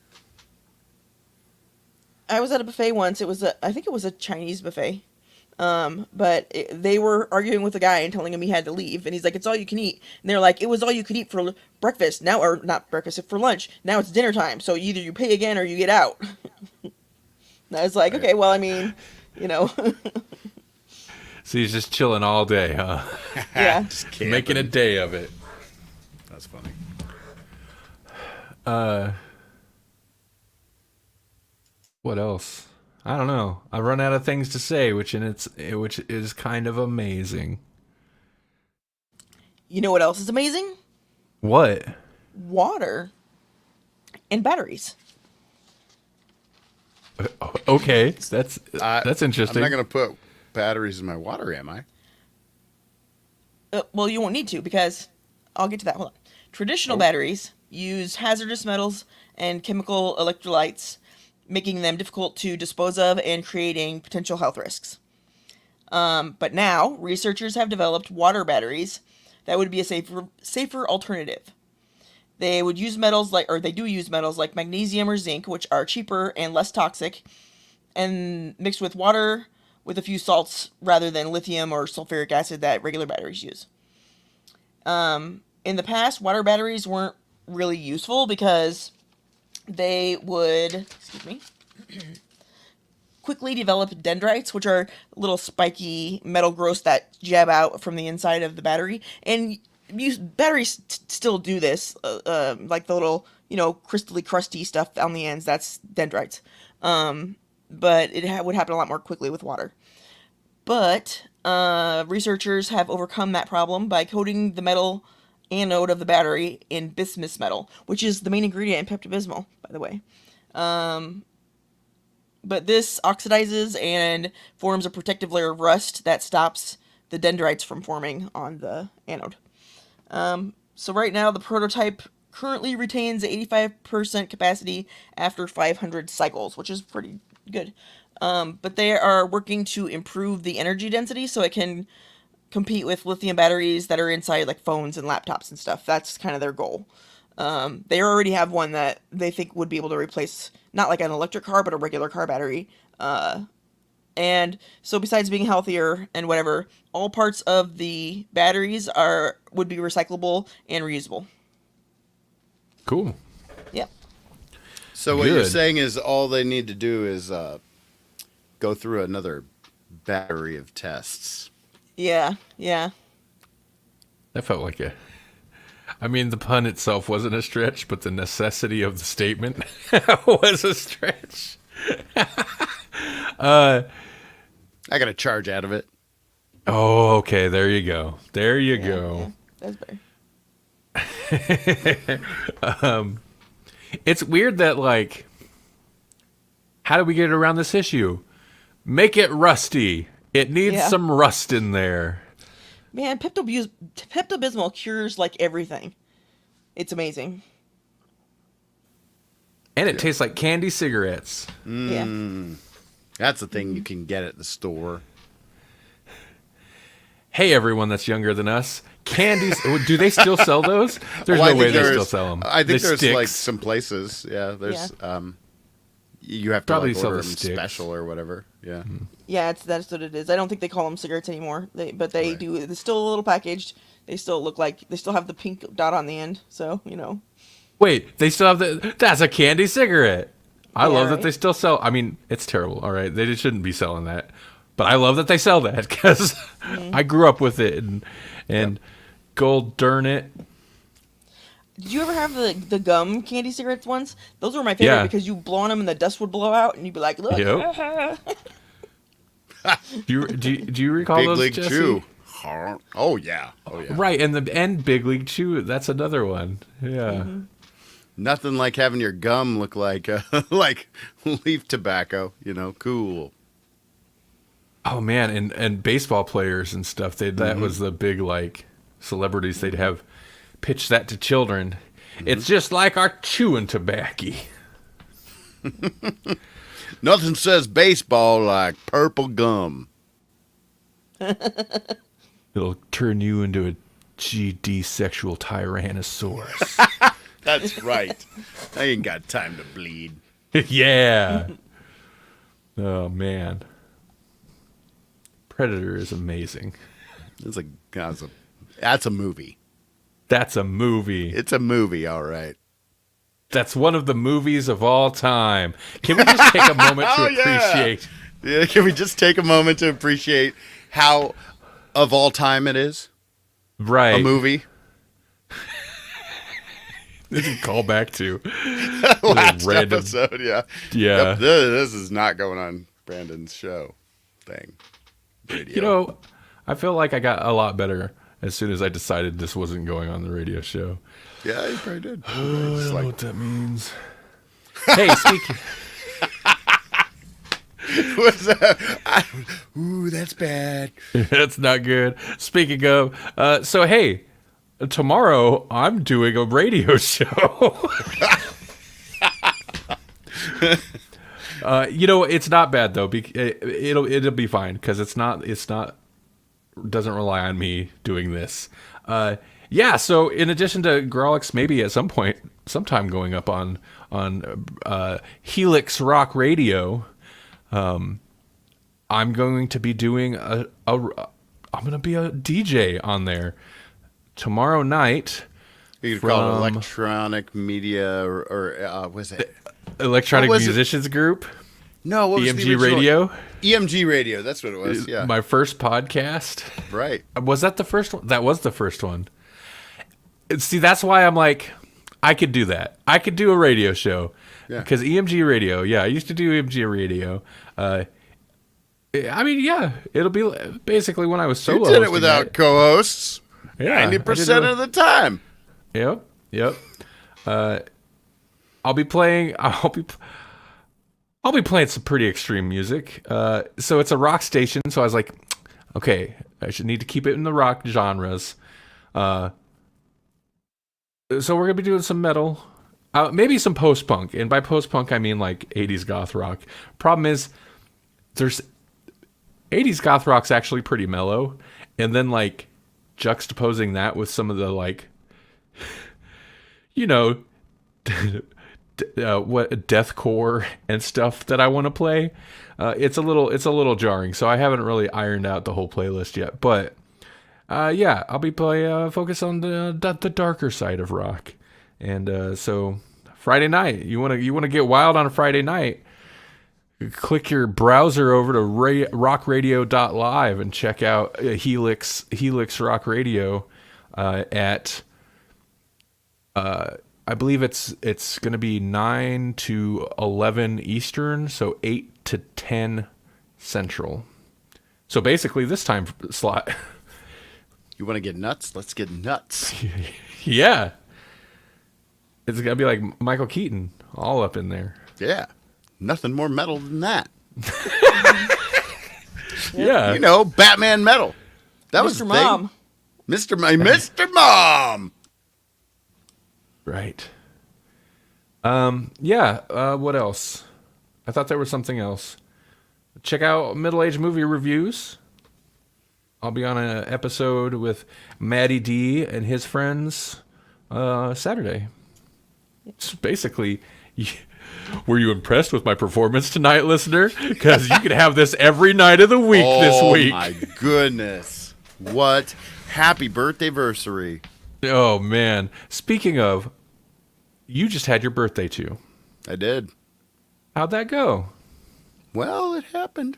I was at a buffet once. I think it was a Chinese buffet. But they were arguing with the guy and telling him he had to leave, and he's like, "It's all you can eat." And they're like, "It was all you could eat for breakfast. Now, or not breakfast, for lunch. Now it's dinner time. So either you pay again or you get out." And I was like, "Okay, well, I mean, you know, So he's just chilling all day, huh? yeah." Just camping. Making a day of it. That's funny. What else? I don't know. I run out of things to say, which is kind of amazing. You know what else is amazing? What? Water and batteries. Okay, that's interesting. I'm not going to put batteries in my water, am I? Well, you won't need to because I'll get to that. Hold on. Traditional batteries use hazardous metals and chemical electrolytes, making them difficult to dispose of and creating potential health risks. But now, researchers have developed water batteries that would be a safer alternative. They do use metals like magnesium or zinc, which are cheaper and less toxic, and mixed with water with a few salts rather than lithium or sulfuric acid that regular batteries use. In the past, water batteries weren't really useful because they would, quickly develop dendrites, which are little spiky metal growths that jab out from the inside of the battery. And batteries still do this, like the little, crystally crusty stuff on the ends. That's dendrites. But it would happen a lot more quickly with water. But researchers have overcome that problem by coating the metal anode of the battery in bismuth metal, which is the main ingredient in Pepto-Bismol, by the way. But this oxidizes and forms a protective layer of rust that stops the dendrites from forming on the anode. So right now, the prototype currently retains 85% capacity after 500 cycles, which is pretty good. But they are working to improve the energy density so it can compete with lithium batteries that are inside like phones and laptops and stuff. That's kind of their goal. They already have one that they think would be able to replace not like an electric car, but a regular car battery. And so besides being healthier and whatever, all parts of the batteries would be recyclable and reusable. Cool. Yep. So what you're Good. saying is all they need to do is go through another battery of tests. Yeah. Yeah. That felt like I mean, the pun itself wasn't a stretch, but the necessity of the statement was a stretch. I got a charge out of it. Oh, okay. There you go. There you Yeah, go. that's better. It's weird that, like, how do we get around this issue? Make it rusty. It needs Yeah. some rust in there. Man, Pepto-Bismol cures like everything. It's amazing. And it tastes like candy cigarettes. Yeah. That's the thing you can get at the store. Hey, everyone that's younger than us. Candies. Do they still sell those? There's Well, I no way think they there's- still sell them. I think The there's like sticks. some places. Yeah, there's you have to Probably like sell order the them sticks. special or whatever. Yeah. Yeah, that's what it is. I don't think they call them cigarettes anymore. But they Right. do. They're still a little packaged. They still look like they still have the pink dot on the end. So Wait, they still have that's a candy cigarette. I Yeah, love that right? they still sell. I mean, it's terrible. All right, they just shouldn't be selling that. But I love that they sell that because I grew up with it and gold darn it. Did you ever have the gum candy cigarettes ones? Those were my favorite Yeah. because you blow on them and the dust would blow out and you'd be like, look. Yep. Do you recall Big those, League Jesse? Chew. Oh yeah. Oh yeah. Right, and Big League Chew. That's another one. Yeah. Nothing like having your gum look like like leaf tobacco. Cool. Oh man, and baseball players and stuff. That was the big like celebrities. They'd have pitch that to children. It's just like our chewing tobacco. Nothing says baseball like purple gum. It'll turn you into a GD sexual tyrannosaurus. That's right. I ain't got time to bleed. Yeah. Oh man. Predator is amazing. That's a movie. That's a movie. It's a movie, all right. That's one of the movies of all time. Can we just take a moment to Oh, yeah. appreciate? Yeah, can we just take a moment to appreciate how of all time it is? Right. A movie. This is call back to Last random- episode, yeah. Yeah. Yep, this is not going on Brandon's show thing. Radio. I feel like I got a lot better as soon as I decided this wasn't going on the radio show. Yeah, you probably did. I don't know what that means. Hey, speak. What's that? Ooh, that's bad. That's not good. Speaking of, so hey, tomorrow I'm doing a radio show. It's not bad though. It'll be fine because it's not doesn't rely on me doing this. Yeah. So in addition to Grawlix, maybe at some point, sometime going up on Helix Rock Radio, I'm going to be doing I'm going to be a DJ on there tomorrow night. You could call it From- electronic media or was it? Electronic What was it? Musicians Group, No, what was the EMG original- Radio. EMG Radio, that's what it was. Yeah, My first podcast. right. Was that the first one? That was the first one. See, that's why I'm like, I could do that. I could do a radio show. Yeah. Because EMG Radio, I used to do EMG Radio. I mean, yeah, it'll be basically when I was You solo. did it hosting without that. co-hosts. Yeah, 90% of the time. Yep. I'll be playing some pretty extreme music. So it's a rock station. So I was like, okay, I should need to keep it in the rock genres. So we're gonna be doing some metal, maybe some post punk, and by post punk I mean like 80s goth rock. Problem is, there's 80s goth rock's actually pretty mellow, and then like juxtaposing that with some of the like, you know, what deathcore and stuff that I want to play, it's a little jarring. So I haven't really ironed out the whole playlist yet, but yeah, I'll be focus on the darker side of rock, and so Friday night, you want to get wild on a Friday night. Click your browser over to rockradio.live and check out Helix Rock Radio at I believe it's going to be 9 to 11 Eastern, so 8 to 10 Central. So basically this time slot. You want to get nuts? Let's get nuts. Yeah. It's going to be like Michael Keaton all up in there. Yeah. Nothing more metal than that. Yeah. You know, Batman metal. That was the Mom. thing. Mr. Mom. Right. Yeah. What else? I thought there was something else. Check out Middle-Aged Movie Reviews. I'll be on an episode with Maddie D and his friends Saturday. It's basically, were you impressed with my performance tonight, listener? Because you can have this every night of the week this week. Oh, my goodness. What? Happy birthday-versary. Oh, man. Speaking of, you just had your birthday, too. I did. How'd that go? Well, it happened.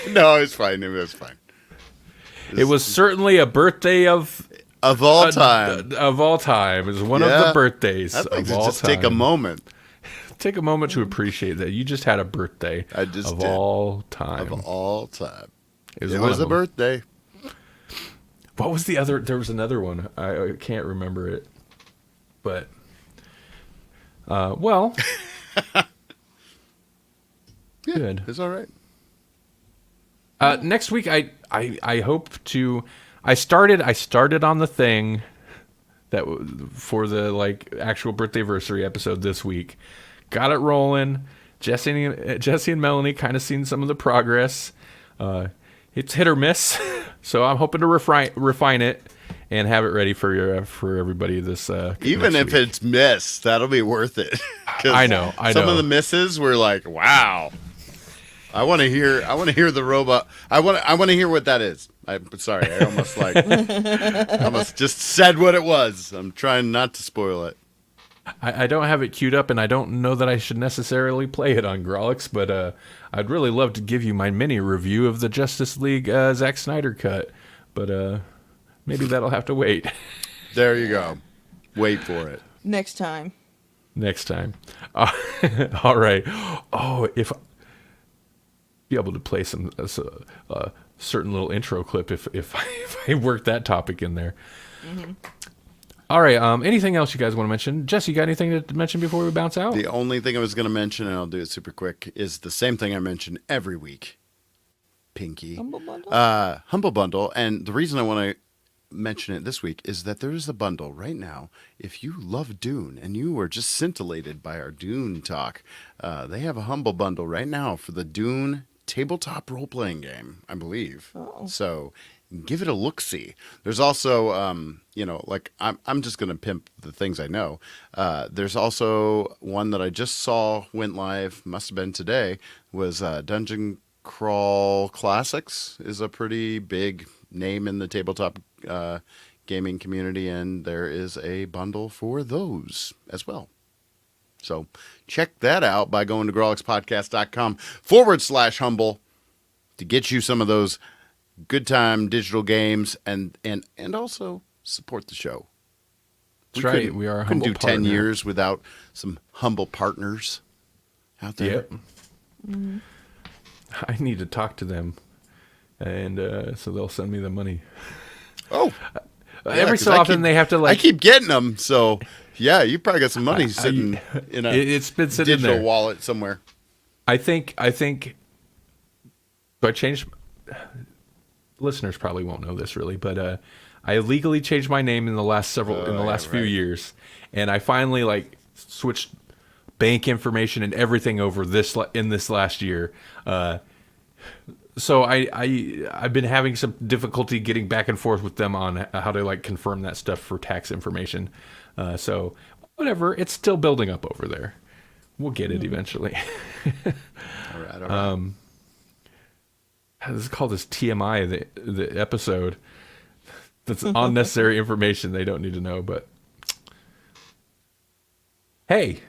No, it's fine. It was fine. It was certainly a birthday of all time. Of all time. It was one of the birthdays I'd like of to all just time. take a moment. Take a moment to appreciate that you just had a birthday of all time. Of all time. It It was a birthday. What was the other? There was another one. I can't remember it. But, well, Yeah, good. it's all right. Next week, I hope to. I started on the thing that for the like actual birthday anniversary episode this week. Got it rolling. Jesse and Melanie kind of seen some of the progress. It's hit or miss, so I'm hoping to refine it and have it ready for everybody this. Even if week. it's missed, that'll be worth it. 'Cause I know. Some of the misses were like, wow. I want to hear the robot. I want to hear what that is. I'm sorry. I almost just said what it was. I'm trying not to spoil it. I don't have it queued up, and I don't know that I should necessarily play it on Grawlix, but I'd really love to give you my mini review of the Justice League Zack Snyder cut, but maybe that'll have to wait. There you go. Wait for it. Next time. Next time. All right. Oh, if be able to play some certain little intro clip if I work that topic in there. Mm-hmm. All right. Anything else you guys want to mention? Jess, you got anything to mention before we bounce out? The only thing I was going to mention, and I'll do it super quick, is the same thing I mention every week. Pinky. Humble Bundle? Humble Bundle. And the reason I want to mention it this week is that there is a bundle right now. If you love Dune and you are just scintillated by our Dune talk, they have a Humble Bundle right now for the Dune tabletop role-playing game, I believe. Oh. So give it a look-see. There's also, like I'm just going to pimp the things I know. There's also one that I just saw went live, must have been today, was Dungeon Crawl Classics is a pretty big name in the tabletop gaming community, and there is a bundle for those as well. So check that out by going to grawlixpodcast.com/humble to get you some of those good time digital games and also support the show. That's right. We are a couldn't humble do 10 partner. years without some humble partners out there. Yep. Mm-hmm. I need to talk to them, and so they'll send me the money. Oh, Every 'cause so often they have to I keep getting them, so yeah, you probably got some money sitting in a it's been sitting digital there. wallet somewhere. I think. So I changed. Listeners probably won't know this really, but I legally changed my name in the last few years, and I finally switched bank information and everything over in this last year. So I've been having some difficulty getting back and forth with them on how to like confirm that stuff for tax information. So whatever, it's still building up over there. We'll get it eventually. All right. This is called this TMI, the episode. That's unnecessary information they don't need to know. But hey,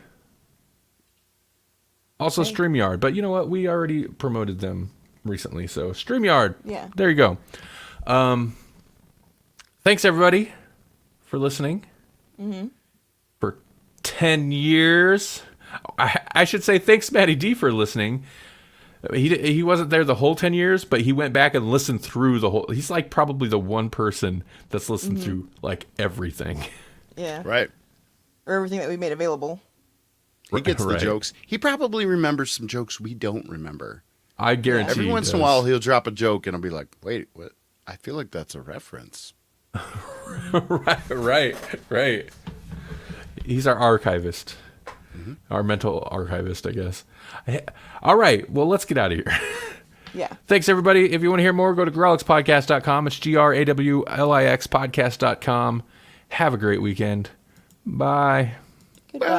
also StreamYard. But you know what? We already promoted them recently, so StreamYard. Yeah. There you go. Thanks everybody for listening. For 10 years. I should say thanks Matty D for listening. He wasn't there the whole 10 years, but he went back and listened through the whole. He's like probably the one person that's listened through like everything. Yeah. Right. Or everything that we made available. He gets the Right. jokes. He probably remembers some jokes we don't remember. I guarantee. Every he once in a does. while, he'll drop a joke, and I'll be like, "Wait, what? I feel like that's a reference." Right. He's our archivist, our mental archivist, I guess. All right, well, let's get out of here. Yeah. Thanks, everybody. If you want to hear more, go to grawlixpodcast.com. It's GRAWLIX podcast.com. Have a great weekend. Bye. Goodbye.